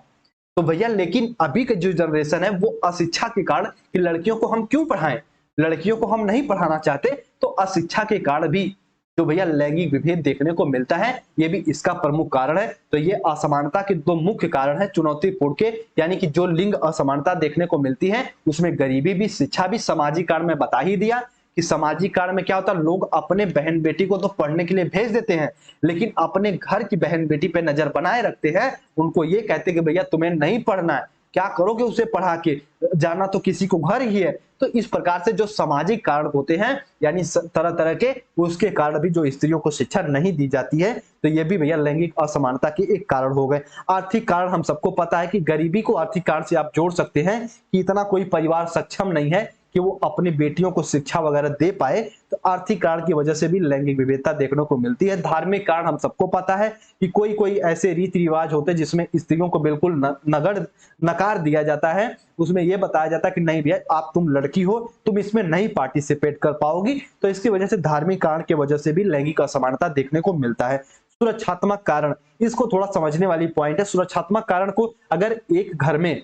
तो भैया लेकिन अभी के जो जनरेशन है वो अशिक्षा के कारण, कि लड़कियों को हम क्यों पढ़ाएं, लड़कियों को हम नहीं पढ़ाना चाहते, तो अशिक्षा के कारण भी जो भैया लैंगिक विभेद देखने को मिलता है, ये भी इसका प्रमुख कारण है। तो ये असमानता के दो मुख्य कारण है चुनौतीपूर्ण के, यानी कि जो लिंग असमानता देखने को मिलती है उसमें गरीबी भी, शिक्षा भी, सामाजिक कारण में बता ही दिया कि सामाजिक कारण में क्या होता है, लोग अपने बहन बेटी को तो पढ़ने के लिए भेज देते हैं, लेकिन अपने घर की बहन बेटी पे नजर बनाए रखते हैं। उनको ये कहते हैं कि भैया तुम्हें नहीं पढ़ना है, क्या करोगे उसे पढ़ा के, जाना तो किसी को घर ही है। तो इस प्रकार से जो सामाजिक कारण होते हैं, यानी तरह तरह के, उसके कारण भी जो स्त्रियों को शिक्षा नहीं दी जाती है, तो ये भी भैया लैंगिक असमानता के एक कारण हो गए। आर्थिक कारण, हम सबको पता है कि गरीबी को आर्थिक कारण से आप जोड़ सकते हैं कि इतना कोई परिवार सक्षम नहीं है कि वो अपनी बेटियों को शिक्षा वगैरह दे पाए, तो आर्थिक कारण की वजह से भी लैंगिक विविधता देखने को मिलती है। धार्मिक कारण, हम सबको पता है कि कोई कोई ऐसे रीति रिवाज होते हैं जिसमें स्त्रियों को बिल्कुल नकार दिया जाता है, उसमें यह बताया जाता है कि नहीं भैया आप, तुम लड़की हो, तुम इसमें नहीं पार्टिसिपेट कर पाओगी। तो इसकी वजह से धार्मिक कारण की वजह से भी लैंगिक असमानता देखने को मिलता है। सुरक्षात्मक कारण, इसको थोड़ा समझने वाली पॉइंट है। सुरक्षात्मक कारण को, अगर एक घर में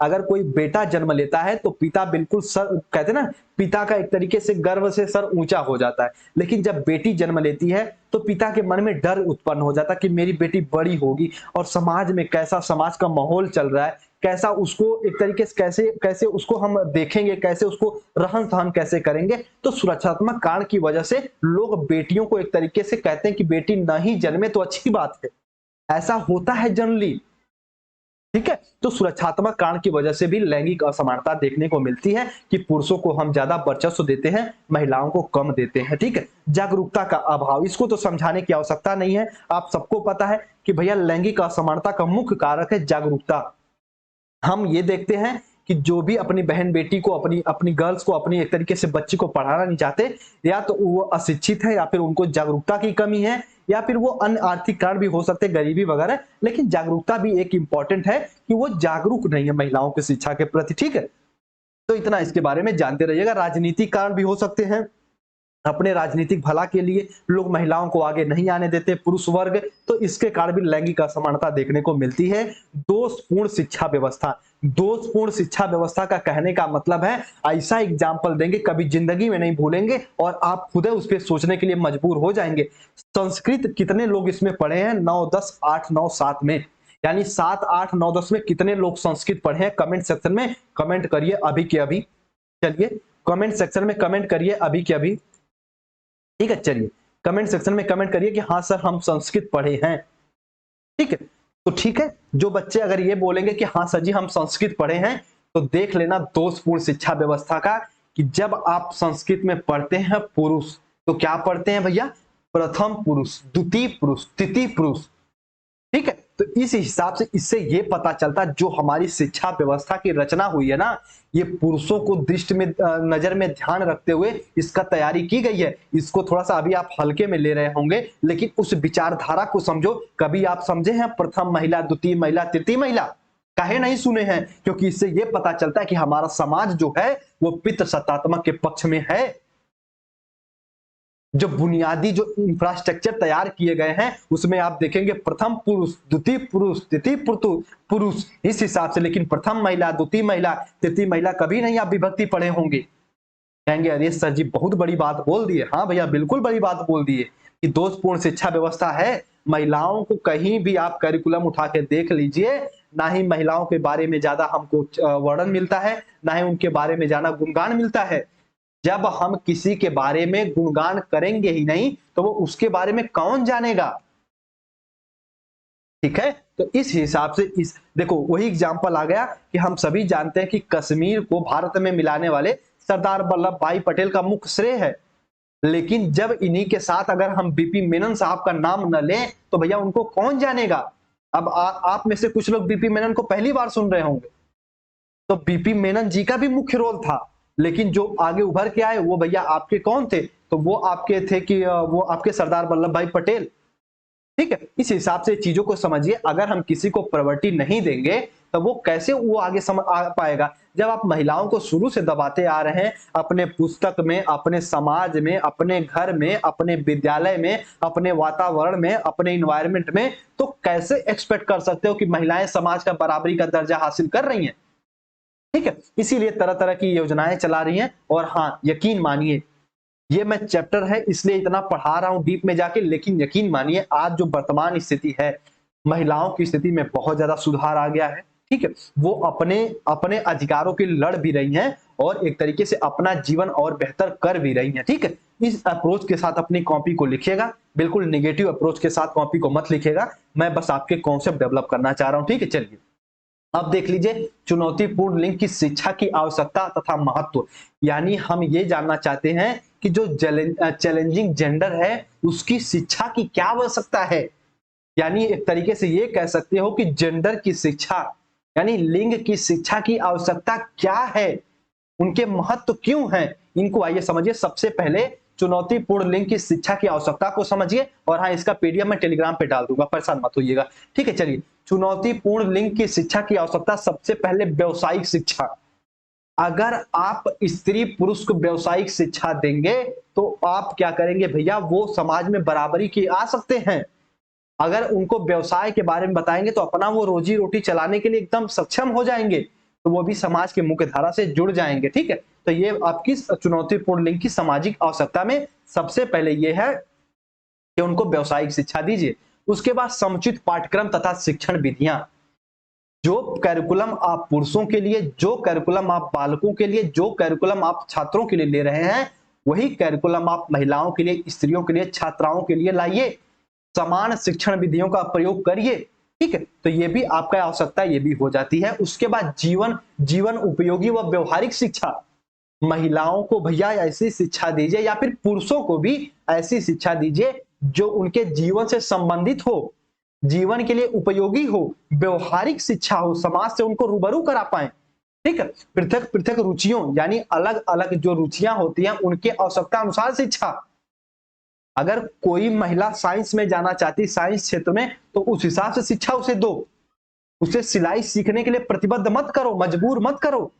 अगर कोई बेटा जन्म लेता है तो पिता बिल्कुल सर, कहते हैं ना, पिता का एक तरीके से गर्व से सर ऊंचा हो जाता है। लेकिन जब बेटी जन्म लेती है तो पिता के मन में डर उत्पन्न हो जाता है कि मेरी बेटी बड़ी होगी और समाज में कैसा, समाज का माहौल चल रहा है, कैसा उसको एक तरीके से, कैसे कैसे उसको हम देखेंगे, कैसे उसको रहन सहन कैसे करेंगे। तो सुरक्षात्मक कारण की वजह से लोग बेटियों को एक तरीके से कहते हैं कि बेटी नहीं जन्मे तो अच्छी बात है, ऐसा होता है जनरली। ठीक है, तो सुरक्षात्मक कारण की वजह से भी लैंगिक असमानता देखने को मिलती है कि पुरुषों को हम ज्यादा वर्चस्व देते हैं, महिलाओं को कम देते हैं। ठीक है, जागरूकता का अभाव, इसको तो समझाने की आवश्यकता नहीं है, आप सबको पता है कि भैया लैंगिक असमानता का मुख्य कारक है जागरूकता। हम ये देखते हैं कि जो भी अपनी बहन बेटी को, अपनी अपनी गर्ल्स को, अपनी एक तरीके से बच्ची को पढ़ाना नहीं चाहते, या तो वो अशिक्षित है, या फिर उनको जागरूकता की कमी है, या फिर वो अन्य आर्थिक कारण भी हो सकते हैं, गरीबी वगैरह। लेकिन जागरूकता भी एक इंपॉर्टेंट है कि वो जागरूक नहीं है महिलाओं की शिक्षा के प्रति। ठीक है, तो इतना इसके बारे में जानते रहिएगा। राजनीतिक कारण भी हो सकते हैं, अपने राजनीतिक भला के लिए लोग महिलाओं को आगे नहीं आने देते, पुरुष वर्ग, तो इसके कारण भी लैंगिक असमानता देखने को मिलती है। दोषपूर्ण शिक्षा व्यवस्था, दोषपूर्ण शिक्षा व्यवस्था का कहने का मतलब है, ऐसा एग्जाम्पल देंगे कभी जिंदगी में नहीं भूलेंगे और आप खुद उस पर सोचने के लिए मजबूर हो जाएंगे। संस्कृत कितने लोग इसमें पढ़े हैं? 9, 10, 8, 9, 7 में, यानी 7, 8, 9, 10 में कितने लोग संस्कृत पढ़े हैं? कमेंट सेक्शन में कमेंट करिए अभी के अभी। चलिए कमेंट सेक्शन में कमेंट करिए अभी के अभी। ठीक है, चलिए कमेंट सेक्शन में कमेंट करिए कि हाँ सर हम संस्कृत पढ़े हैं। ठीक है, तो ठीक है, जो बच्चे अगर ये बोलेंगे कि हाँ सर जी हम संस्कृत पढ़े हैं, तो देख लेना दोषपूर्ण शिक्षा व्यवस्था का, कि जब आप संस्कृत में पढ़ते हैं पुरुष, तो क्या पढ़ते हैं भैया? प्रथम पुरुष, द्वितीय पुरुष, तृतीय पुरुष। ठीक है। तो इस हिसाब से इससे ये पता चलता जो हमारी शिक्षा व्यवस्था की रचना हुई है ना, ये पुरुषों को दृष्टि में नजर में ध्यान रखते हुए इसका तैयारी की गई है। इसको थोड़ा सा अभी आप हल्के में ले रहे होंगे, लेकिन उस विचारधारा को समझो। कभी आप समझे हैं प्रथम महिला, द्वितीय महिला, तृतीय महिला? काहे नहीं सुने हैं? क्योंकि इससे ये पता चलता है कि हमारा समाज जो है वो पितृसत्तात्मक के पक्ष में है। जो बुनियादी जो इंफ्रास्ट्रक्चर तैयार किए गए हैं उसमें आप देखेंगे प्रथम पुरुष, द्वितीय पुरुष, तृतीय पुरुष, इस हिसाब से। लेकिन प्रथम महिला, द्वितीय महिला, तृतीय महिला कभी नहीं आप विभक्ति पढ़े होंगे। कहेंगे अरे सर जी बहुत बड़ी बात बोल दिए। हाँ भैया बिल्कुल बड़ी बात बोल दिए कि दोषपूर्ण शिक्षा व्यवस्था है। महिलाओं को कहीं भी आप करिकुलम उठा के देख लीजिए, ना ही महिलाओं के बारे में ज्यादा हमको वर्णन मिलता है, ना ही उनके बारे में ज्यादा गुणगान मिलता है। जब हम किसी के बारे में गुणगान करेंगे ही नहीं तो वो उसके बारे में कौन जानेगा? ठीक है। तो इस हिसाब से इस देखो वही एग्जांपल आ गया कि हम सभी जानते हैं कि कश्मीर को भारत में मिलाने वाले सरदार वल्लभ भाई पटेल का मुख्य श्रेय है। लेकिन जब इन्हीं के साथ अगर हम बीपी मेनन साहब का नाम न लें तो भैया उनको कौन जानेगा? अब आप में से कुछ लोग बीपी मेनन को पहली बार सुन रहे होंगे। तो बीपी मेनन जी का भी मुख्य रोल था, लेकिन जो आगे उभर के आए वो भैया आपके कौन थे? तो वो आपके थे कि वो आपके सरदार वल्लभ भाई पटेल। ठीक है। इस हिसाब से चीजों को समझिए। अगर हम किसी को प्रायोरिटी नहीं देंगे तो वो कैसे वो आगे समझ आ पाएगा? जब आप महिलाओं को शुरू से दबाते आ रहे हैं अपने पुस्तक में, अपने समाज में, अपने घर में, अपने विद्यालय में, अपने वातावरण में, अपने इन्वायरमेंट में, तो कैसे एक्सपेक्ट कर सकते हो कि महिलाएं समाज का बराबरी का दर्जा हासिल कर रही हैं? ठीक है। इसीलिए तरह तरह की योजनाएं चला रही हैं। और हाँ यकीन मानिए, ये मैं चैप्टर है इसलिए इतना पढ़ा रहा हूं डीप में जाके, लेकिन यकीन मानिए आज जो वर्तमान स्थिति है, महिलाओं की स्थिति में बहुत ज्यादा सुधार आ गया है। ठीक है। वो अपने अपने अधिकारों के लिए लड़ भी रही हैं और एक तरीके से अपना जीवन और बेहतर कर भी रही हैं। ठीक है। इस अप्रोच के साथ अपनी कॉपी को लिखिएगा, बिल्कुल नेगेटिव अप्रोच के साथ कॉपी को मत लिखिएगा। मैं बस आपके कॉन्सेप्ट डेवलप करना चाह रहा हूं। ठीक है। चलिए अब देख लीजिए चुनौतीपूर्ण लिंग की शिक्षा की आवश्यकता तथा महत्व। यानी हम ये जानना चाहते हैं कि जो चैलेंजिंग जेंडर है उसकी शिक्षा की क्या आवश्यकता है। यानी एक तरीके से ये कह सकते हो कि जेंडर की शिक्षा यानी लिंग की शिक्षा की आवश्यकता क्या है, उनके महत्व क्यों है, इनको आइए समझिए। सबसे पहले चुनौतीपूर्ण लिंग की शिक्षा की आवश्यकता को समझिए। और हाँ इसका पीडीएफ मैं टेलीग्राम पे डाल दूंगा, परेशान मत होइएगा। ठीक है। चलिए चुनौतीपूर्ण लिंग की शिक्षा की आवश्यकता, सबसे पहले व्यवसायिक शिक्षा। अगर आप स्त्री पुरुष को व्यवसायिक शिक्षा देंगे तो आप क्या करेंगे भैया, वो समाज में बराबरी की आ सकते हैं। अगर उनको व्यवसाय के बारे में बताएंगे तो अपना वो रोजी रोटी चलाने के लिए एकदम सक्षम हो जाएंगे, तो वो भी समाज के मुख्य धारा से जुड़ जाएंगे। ठीक है। तो ये आपकी चुनौतीपूर्ण लिंग की सामाजिक आवश्यकता में सबसे पहले ये है कि उनको व्यवसायिक शिक्षा दीजिए। उसके बाद समुचित पाठ्यक्रम तथा शिक्षण विधियां। जो करिकुलम आप पुरुषों के लिए, जो करिकुलम आप बालकों के लिए, जो करिकुलम आप छात्रों के लिए ले रहे हैं, वही करिकुलम आप महिलाओं के लिए, स्त्रियों के लिए, छात्राओं के लिए लाइए। समान शिक्षण विधियों का प्रयोग करिए। ठीक है। तो ये भी आपका आवश्यकता ये भी हो जाती है। उसके बाद जीवन उपयोगी व व्यवहारिक शिक्षा। महिलाओं को भैया ऐसी शिक्षा दीजिए या फिर पुरुषों को भी ऐसी शिक्षा दीजिए जो उनके जीवन से संबंधित हो, जीवन के लिए उपयोगी हो, व्यवहारिक शिक्षा हो, समाज से उनको रूबरू करा पाए। ठीक है। पृथक पृथक रुचियों यानी अलग अलग जो रुचियां होती हैं उनके आवश्यकता अनुसार शिक्षा। अगर कोई महिला साइंस में जाना चाहती, साइंस क्षेत्र में, तो उस हिसाब से शिक्षा उसे दो। उसे सिलाई सीखने के लिए प्रतिबद्ध मत करो, मजबूर मत करो।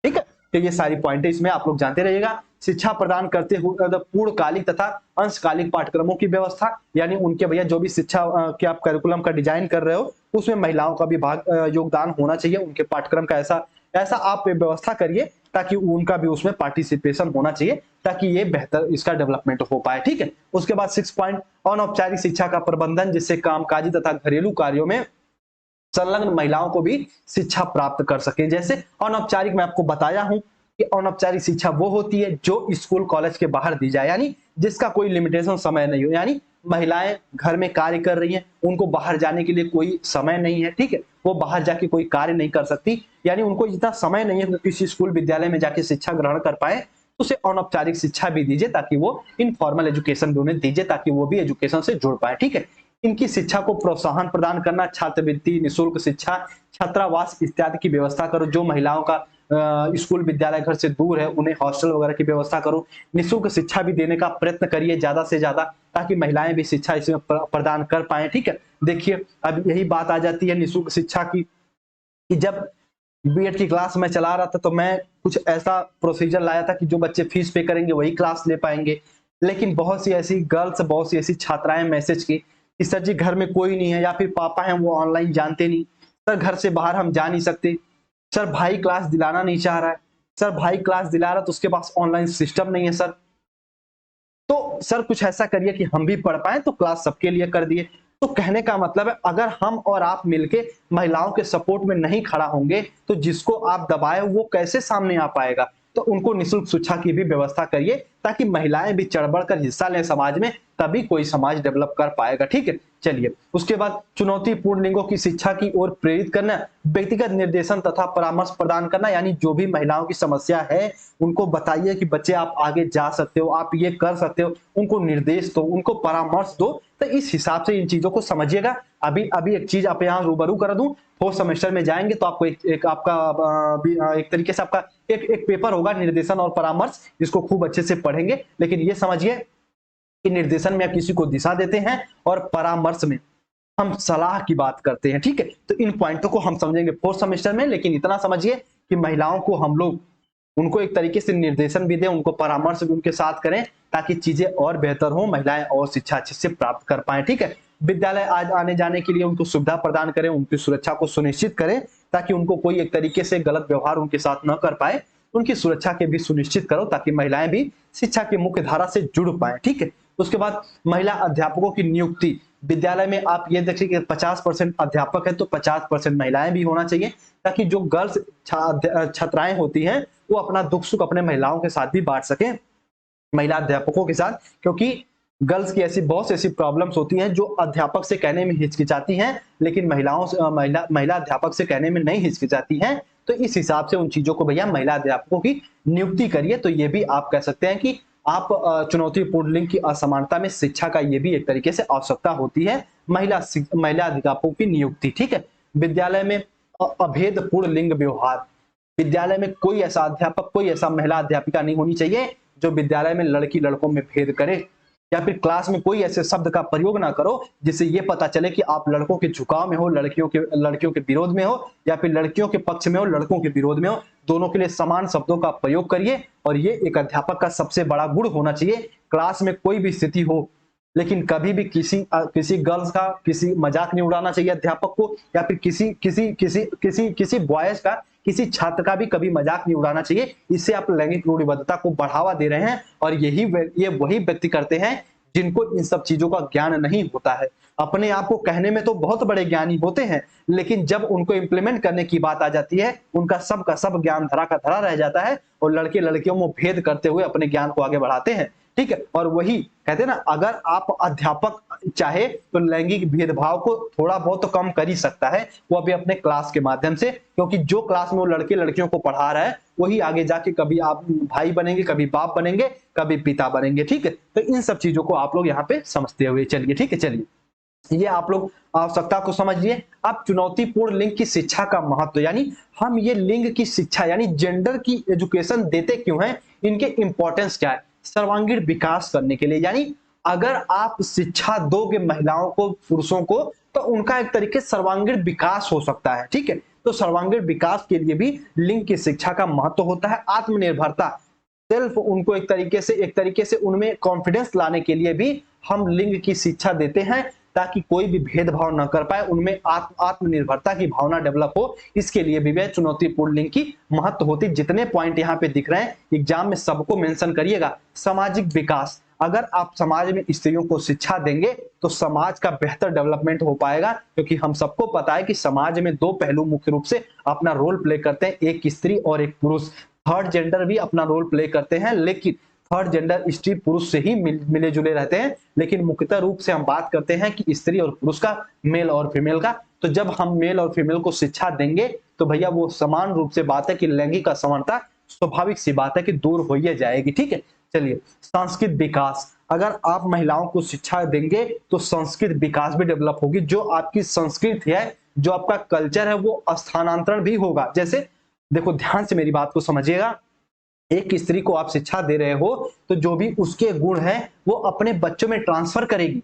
ठीक है। तो ये सारी पॉइंट इसमें आप लोग जानते रहिएगा। शिक्षा प्रदान करते हुए पूर्णकालिक तथा अंशकालिक पाठ्यक्रमों की व्यवस्था। यानी उनके भैया जो भी शिक्षा के आप करिकुलम का डिजाइन कर रहे हो उसमें महिलाओं का भी भाग योगदान होना चाहिए। उनके पाठ्यक्रम का ऐसा ऐसा आप व्यवस्था करिए ताकि उनका भी उसमें पार्टिसिपेशन होना चाहिए, ताकि ये बेहतर इसका डेवलपमेंट हो पाए। ठीक है। उसके बाद 6 पॉइंट अनौपचारिक शिक्षा का प्रबंधन, जिससे कामकाजी तथा घरेलू कार्यों में संलग्न महिलाओं को भी शिक्षा प्राप्त कर सके। जैसे अनौपचारिक मैं आपको बताया हूं कि अनौपचारिक शिक्षा वो होती है जो स्कूल कॉलेज के बाहर दी जाए, यानी जिसका कोई लिमिटेशन समय नहीं हो। यानी महिलाएं घर में कार्य कर रही हैं, उनको बाहर जाने के लिए कोई समय नहीं है। ठीक है। वो बाहर जाके कोई कार्य नहीं कर सकती, यानी उनको इतना समय नहीं है कि किसी स्कूल विद्यालय में जाके शिक्षा ग्रहण कर पाए, तो उसे अनौपचारिक शिक्षा भी दीजिए ताकि वो इनफॉर्मल एजुकेशन भी उन्हें दीजिए ताकि वो भी एजुकेशन से जुड़ पाए। ठीक है। इनकी शिक्षा को प्रोत्साहन प्रदान करना, छात्रवृत्ति, निःशुल्क शिक्षा, छात्रावास इत्यादि की व्यवस्था करो। जो महिलाओं का स्कूल विद्यालय घर से दूर है उन्हें हॉस्टल वगैरह की व्यवस्था करो। निःशुल्क शिक्षा भी देने का प्रयत्न करिए ज्यादा से ज्यादा, ताकि महिलाएं भी शिक्षा इसमें प्रदान कर पाए। ठीक है, देखिए अब यही बात आ जाती है निःशुल्क शिक्षा की, कि जब बीएड की क्लास में चला रहा था तो मैं कुछ ऐसा प्रोसीजर लाया था कि जो बच्चे फीस पे करेंगे वही क्लास ले पाएंगे। लेकिन बहुत सी ऐसी गर्ल्स, बहुत सी ऐसी छात्राएं मैसेज की कि सर जी घर में कोई नहीं है, या फिर पापा हैं वो ऑनलाइन जानते नहीं, सर घर से बाहर हम जा नहीं सकते, सर भाई क्लास दिलाना नहीं चाह रहा है, सर भाई क्लास दिला रहा तो उसके पास ऑनलाइन सिस्टम नहीं है सर, तो सर कुछ ऐसा करिए कि हम भी पढ़ पाए, तो क्लास सबके लिए कर दिए। तो कहने का मतलब है अगर हम और आप मिलके महिलाओं के सपोर्ट में नहीं खड़ा होंगे तो जिसको आप दबाए वो कैसे सामने आ पाएगा। तो उनको निःशुल्क शिक्षा की भी व्यवस्था करिए ताकि महिलाएं भी चढ़ बढ़ कर हिस्सा लें समाज में, तभी कोई समाज डेवलप कर पाएगा। ठीक है, चलिए उसके बाद चुनौतीपूर्ण लिंगों की शिक्षा की ओर प्रेरित करना, व्यक्तिगत निर्देशन तथा परामर्श प्रदान करना, यानी जो भी महिलाओं की समस्या है उनको बताइए कि बच्चे आप आगे जा सकते हो, आप ये कर सकते हो, उनको निर्देश दो, उनको परामर्श दो। तो इस हिसाब से इन चीजों को समझिएगा। अभी अभी एक चीज आप यहाँ रूबरू कर दूं, फोर्थ सेमेस्टर में जाएंगे तो आपको एक आपका एक तरीके से आपका एक पेपर होगा निर्देशन और परामर्श, जिसको खूब अच्छे से पढ़ेंगे। लेकिन ये समझिए कि निर्देशन में आप किसी को दिशा देते हैं और परामर्श में हम सलाह की बात करते हैं। ठीक है, तो इन पॉइंटों को हम समझेंगे फोर्थ सेमेस्टर में। लेकिन इतना समझिए कि महिलाओं को हम लोग उनको एक तरीके से निर्देशन भी दें, उनको परामर्श भी उनके साथ करें, ताकि चीजें और बेहतर हो, महिलाएं और शिक्षा अच्छे से प्राप्त कर पाए। ठीक है, विद्यालय आज आने जाने के लिए उनको सुविधा प्रदान करें, उनकी सुरक्षा को सुनिश्चित करें, ताकि उनको कोई एक तरीके से गलत व्यवहार उनके साथ न कर पाए। उनकी सुरक्षा के भी सुनिश्चित करो ताकि महिलाएं भी शिक्षा की मुख्य धारा से जुड़ पाए। ठीक है, उसके बाद महिला अध्यापकों की नियुक्ति, विद्यालय में आप ये देखिए कि 50% अध्यापक है तो 50% महिलाएं भी होना चाहिए, ताकि जो गर्ल्स छात्राएं होती हैं वो अपना दुख सुख अपने महिलाओं के साथ भी बांट सकें, महिला अध्यापकों के साथ। क्योंकि गर्ल्स की ऐसी बहुत सी ऐसी प्रॉब्लम्स होती हैं जो अध्यापक से कहने में हिचकिचाती हैं, लेकिन महिला अध्यापक से कहने में नहीं हिचकिचाती हैं। तो इस हिसाब से उन चीजों को भैया महिला अध्यापकों की नियुक्ति करिए। तो ये भी आप कह सकते हैं कि आप चुनौतीपूर्ण लिंग की असमानता में शिक्षा का ये भी एक तरीके से आवश्यकता होती है, महिला अध्यापकों की नियुक्ति। ठीक है, विद्यालय में अभेदपूर्ण लिंग व्यवहार, विद्यालय में कोई ऐसा अध्यापक, कोई ऐसा महिला अध्यापिका नहीं होनी चाहिए जो विद्यालय में लड़की लड़कों में भेद करे, या फिर क्लास में कोई ऐसे शब्द का प्रयोग ना करो जिससे ये पता चले कि आप लड़कों के झुकाव में हो, लड़कियों के विरोध में हो, या फिर लड़कियों के पक्ष में हो, लड़कों के विरोध में हो। दोनों के लिए समान शब्दों का प्रयोग करिए, और ये एक अध्यापक का सबसे बड़ा गुण होना चाहिए। क्लास में कोई भी स्थिति हो, लेकिन कभी भी किसी गर्ल्स का किसी मजाक नहीं उड़ाना चाहिए अध्यापक को, या फिर किसी बॉयज का, किसी छात्र का भी कभी मजाक नहीं उड़ाना चाहिए। इससे आप लैंगिक रूढ़िबद्धता को बढ़ावा दे रहे हैं, और ये वही व्यक्ति करते हैं जिनको इन सब चीजों का ज्ञान नहीं होता है। अपने आप को कहने में तो बहुत बड़े ज्ञानी होते हैं, लेकिन जब उनको इंप्लीमेंट करने की बात आ जाती है उनका का सब ज्ञान धरा का धरा रह जाता है, और लड़के लड़कियों में भेद करते हुए अपने ज्ञान को आगे बढ़ाते हैं। ठीक है, और वही कहते हैं ना, अगर आप अध्यापक चाहे तो लैंगिक भेदभाव को थोड़ा बहुत तो कम कर ही सकता है, वो अभी अपने क्लास के माध्यम से, क्योंकि जो क्लास में वो लड़के लड़कियों को पढ़ा रहा है वही आगे जाके कभी आप भाई बनेंगे, कभी बाप बनेंगे, कभी पिता बनेंगे। ठीक है, तो इन सब चीजों को आप लोग यहाँ पे समझते हुए चलिए। ठीक है, चलिए ये आप लोग आवश्यकता को समझिए। आप चुनौतीपूर्ण लिंग की शिक्षा का महत्व, यानी हम ये लिंग की शिक्षा यानी जेंडर की एजुकेशन देते क्यों हैं, इनके इंपॉर्टेंस क्या है, सर्वांगीण विकास करने के लिए। यानी अगर आप शिक्षा दोगे महिलाओं को, पुरुषों को, तो उनका एक तरीके से सर्वांगीण विकास हो सकता है। ठीक है, तो सर्वांगीण विकास के लिए भी लिंग की शिक्षा का महत्व होता है। आत्मनिर्भरता, सेल्फ, उनको एक तरीके से उनमें कॉन्फिडेंस लाने के लिए भी हम लिंग की शिक्षा देते हैं, ताकि कोई भी भेदभाव न कर पाए, उनमें आत्मनिर्भरता की भावना डेवलप हो। इसके लिए भी चुनौतीपूर्ण लिंग की महत्व होती। जितने पॉइंट यहाँ पे दिख रहे हैं एग्जाम में सबको मेंशन करिएगा। सामाजिक विकास, अगर आप समाज में स्त्रियों को शिक्षा देंगे तो समाज का बेहतर डेवलपमेंट हो पाएगा, क्योंकि हम सबको पता है कि समाज में दो पहलू मुख्य रूप से अपना रोल प्ले करते हैं, एक स्त्री और एक पुरुष। थर्ड जेंडर भी अपना रोल प्ले करते हैं, लेकिन थर्ड जेंडर स्त्री पुरुष से ही मिले जुले रहते हैं, लेकिन मुख्यतः रूप से हम बात करते हैं कि स्त्री और पुरुष का, मेल और फीमेल का। तो जब हम मेल और फीमेल को शिक्षा देंगे तो भैया वो समान रूप से बात है कि लैंगिक असमानता स्वाभाविक सी बात है कि दूर हो ही जाएगी। ठीक है, चलिए सांस्कृतिक विकास, अगर आप महिलाओं को शिक्षा देंगे तो सांस्कृतिक विकास भी डेवलप होगी। जो आपकी संस्कृति है, जो आपका कल्चर है, वो स्थानांतरण भी होगा। जैसे देखो, ध्यान से मेरी बात को समझिएगा, एक स्त्री को आप शिक्षा दे रहे हो तो जो भी उसके गुण हैं वो अपने बच्चों में ट्रांसफर करेगी,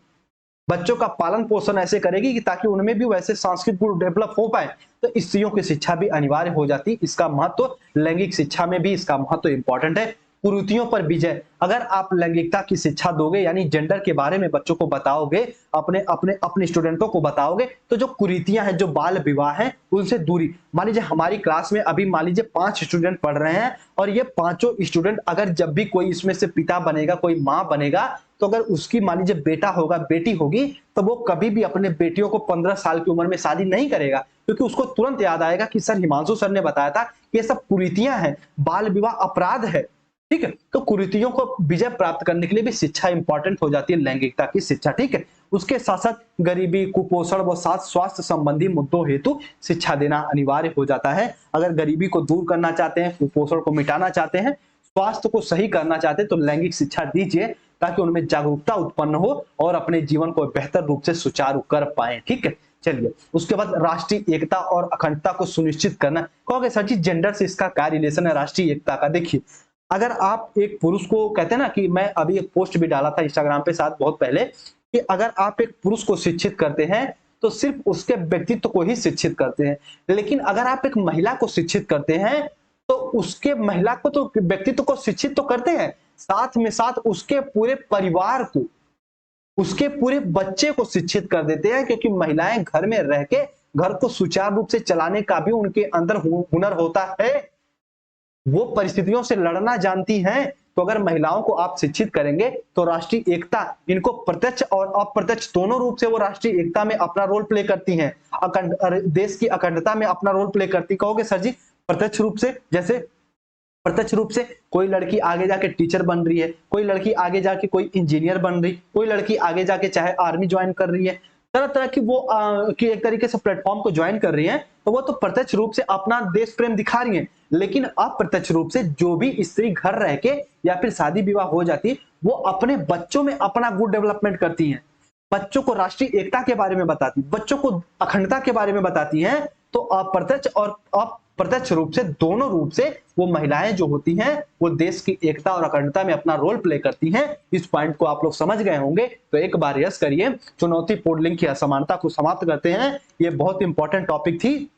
बच्चों का पालन पोषण ऐसे करेगी कि ताकि उनमें भी वैसे सांस्कृतिक गुण डेवलप हो पाए। तो स्त्रियों की शिक्षा भी अनिवार्य हो जाती। इसका महत्व लैंगिक शिक्षा में भी इसका महत्व इंपॉर्टेंट है। कुरीतियों पर विजय, अगर आप लैंगिकता की शिक्षा दोगे यानी जेंडर के बारे में बच्चों को बताओगे, अपने अपने अपने स्टूडेंटों को बताओगे, तो जो कुरीतियां हैं, जो बाल विवाह है, उनसे दूरी। मान लीजिए हमारी क्लास में अभी मान लीजिए 5 स्टूडेंट पढ़ रहे हैं और ये पांचों स्टूडेंट अगर जब भी कोई इसमें से पिता बनेगा, कोई माँ बनेगा, तो अगर उसकी मान लीजिए बेटा होगा, बेटी होगी, तो वो कभी भी अपने बेटियों को 15 साल की उम्र में शादी नहीं करेगा, क्योंकि उसको तुरंत याद आएगा कि सर हिमांशु सर ने बताया था कि ये सब कुरीतियां हैं, बाल विवाह अपराध है। ठीक है, तो कुरीतियों को विजय प्राप्त करने के लिए भी शिक्षा इंपॉर्टेंट हो जाती है, लैंगिकता की शिक्षा। ठीक है, उसके साथ साथ गरीबी, कुपोषण व साथ स्वास्थ्य संबंधी मुद्दों हेतु शिक्षा देना अनिवार्य हो जाता है। अगर गरीबी को दूर करना चाहते हैं, कुपोषण को मिटाना चाहते हैं, स्वास्थ्य को सही करना चाहते हैं, तो लैंगिक शिक्षा दीजिए ताकि उनमें जागरूकता उत्पन्न हो और अपने जीवन को बेहतर रूप से सुचारू कर पाए। ठीक है, चलिए उसके बाद राष्ट्रीय एकता और अखंडता को सुनिश्चित करना। कहोगे सर जी जेंडर से इसका क्या रिलेशन है राष्ट्रीय एकता का? देखिए, अगर आप एक पुरुष को कहते हैं ना, कि मैं अभी एक पोस्ट भी डाला था इंस्टाग्राम पे साथ बहुत पहले, कि अगर आप एक पुरुष को शिक्षित करते हैं तो सिर्फ उसके व्यक्तित्व को ही शिक्षित करते हैं, लेकिन अगर आप एक महिला को शिक्षित करते हैं तो उसके महिला को तो व्यक्तित्व को शिक्षित तो करते हैं, साथ में साथ उसके पूरे परिवार को, उसके पूरे बच्चे को शिक्षित कर देते हैं, क्योंकि महिलाएं घर में रह के घर को सुचारू रूप से चलाने का भी उनके अंदर हुनर होता है, वो परिस्थितियों से लड़ना जानती हैं। तो अगर महिलाओं को आप शिक्षित करेंगे तो राष्ट्रीय एकता, इनको प्रत्यक्ष और अप्रत्यक्ष दोनों रूप से वो राष्ट्रीय एकता में अपना रोल प्ले करती हैं, देश की अखंडता में अपना रोल प्ले करती। कहोगे सर जी प्रत्यक्ष रूप से, जैसे प्रत्यक्ष रूप से कोई लड़की आगे जाके टीचर बन रही है, कोई लड़की आगे जाके कोई इंजीनियर बन रही, कोई लड़की आगे जाके चाहे आर्मी ज्वाइन कर रही है, तरह तरह की वो कि एक तरीके से प्लेटफॉर्म को ज्वाइन कर रही है, तो वो तो प्रत्यक्ष रूप से अपना देश प्रेम दिखा रही है। लेकिन अप्रत्यक्ष रूप से जो भी स्त्री घर रह के या फिर शादी विवाह हो जाती, वो अपने बच्चों में अपना गुड डेवलपमेंट करती हैं, बच्चों को राष्ट्रीय एकता के बारे में बताती, बच्चों को अखंडता के बारे में बताती हैं। तो अप्रत्यक्ष और अप्रत्यक्ष रूप से दोनों रूप से वो महिलाएं जो होती हैं वो देश की एकता और अखंडता में अपना रोल प्ले करती हैं। इस पॉइंट को आप लोग समझ गए होंगे, तो एक बार यस करिए। चुनौतीपूर्ण लिंग की असमानता को समाप्त करते हैं। ये बहुत इंपॉर्टेंट टॉपिक थी,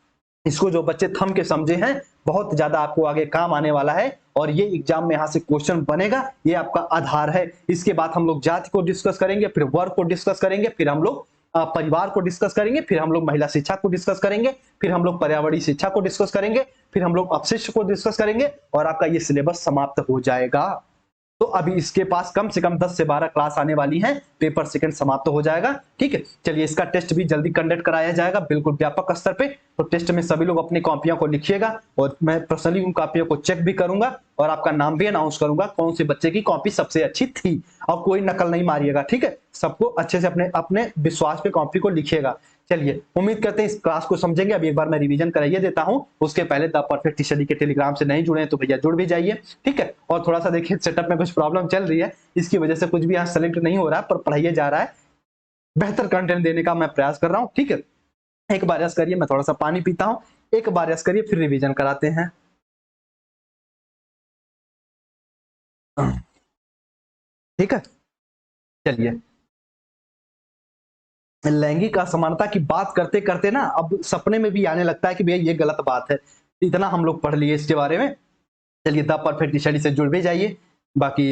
इसको जो बच्चे थम के समझे हैं बहुत ज्यादा आपको आगे काम आने वाला है, और ये एग्जाम में यहाँ से क्वेश्चन बनेगा, ये आपका आधार है। इसके बाद हम लोग जाति को डिस्कस करेंगे, फिर वर्ग को डिस्कस करेंगे, फिर हम लोग परिवार को डिस्कस करेंगे, फिर हम लोग महिला शिक्षा को डिस्कस करेंगे, फिर हम लोग पर्यावरणीय शिक्षा को डिस्कस करेंगे, फिर हम लोग अपशिष्ट को डिस्कस करेंगे, और आपका ये सिलेबस समाप्त हो जाएगा। तो अभी इसके पास कम से कम 10 से 12 क्लास आने वाली हैं, पेपर सेकंड समाप्त हो जाएगा। ठीक है, चलिए इसका टेस्ट भी जल्दी कंडक्ट कराया जाएगा, बिल्कुल व्यापक स्तर पे। तो टेस्ट में सभी लोग अपनी कॉपियों को लिखिएगा, और मैं पर्सनली उन कॉपियों को चेक भी करूंगा और आपका नाम भी अनाउंस करूंगा कौन से बच्चे की कॉपी सबसे अच्छी थी। और कोई नकल नहीं मारिएगा, ठीक है, सबको अच्छे से अपने अपने विश्वास पे कॉपी को लिखिएगा। चलिए उम्मीद करते हैं इस क्लास को समझेंगे। अभी एक बार मैं रिवीजन कराइए देता हूं, उसके पहले द परफेक्ट स्टडी के टेलीग्राम से नहीं जुड़े हैं तो भैया जुड़ भी जाइए। ठीक है, और थोड़ा सा देखिए सेटअप में कुछ प्रॉब्लम चल रही है, इसकी वजह से कुछ भी यहाँ सेलेक्ट नहीं हो रहा है, पर पढ़ाइए जा रहा है, बेहतर कंटेंट देने का मैं प्रयास कर रहा हूँ। ठीक है, एक बार यस करिए, मैं थोड़ा सा पानी पीता हूँ, एक बार यस करिए, फिर रिवीजन कराते हैं। ठीक है, चलिए लैंगिक असमानता की बात करते करते ना अब सपने में भी आने लगता है कि भैया ये गलत बात है, इतना हम लोग पढ़ लिए इसके बारे में। चलिए द परफेक्ट स्टडी से जुड़ भी जाइए। बाकी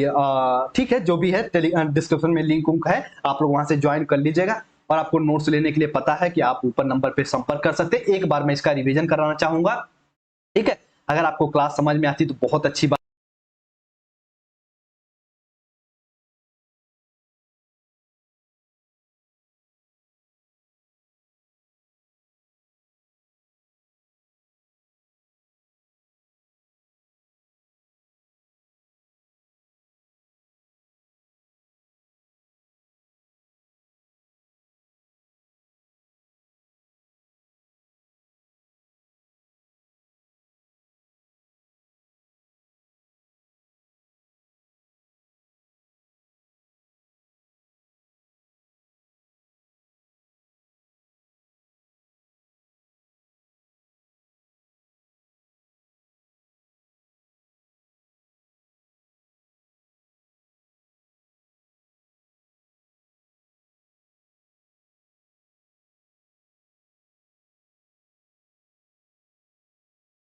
ठीक है, जो भी है डिस्क्रिप्शन में लिंक उंक है, आप लोग वहां से ज्वाइन कर लीजिएगा, और आपको नोट्स लेने के लिए पता है कि आप ऊपर नंबर पे संपर्क कर सकते हैं। एक बार मैं इसका रिवीजन कराना चाहूंगा। ठीक है, अगर आपको क्लास समझ में आती तो बहुत अच्छी बात।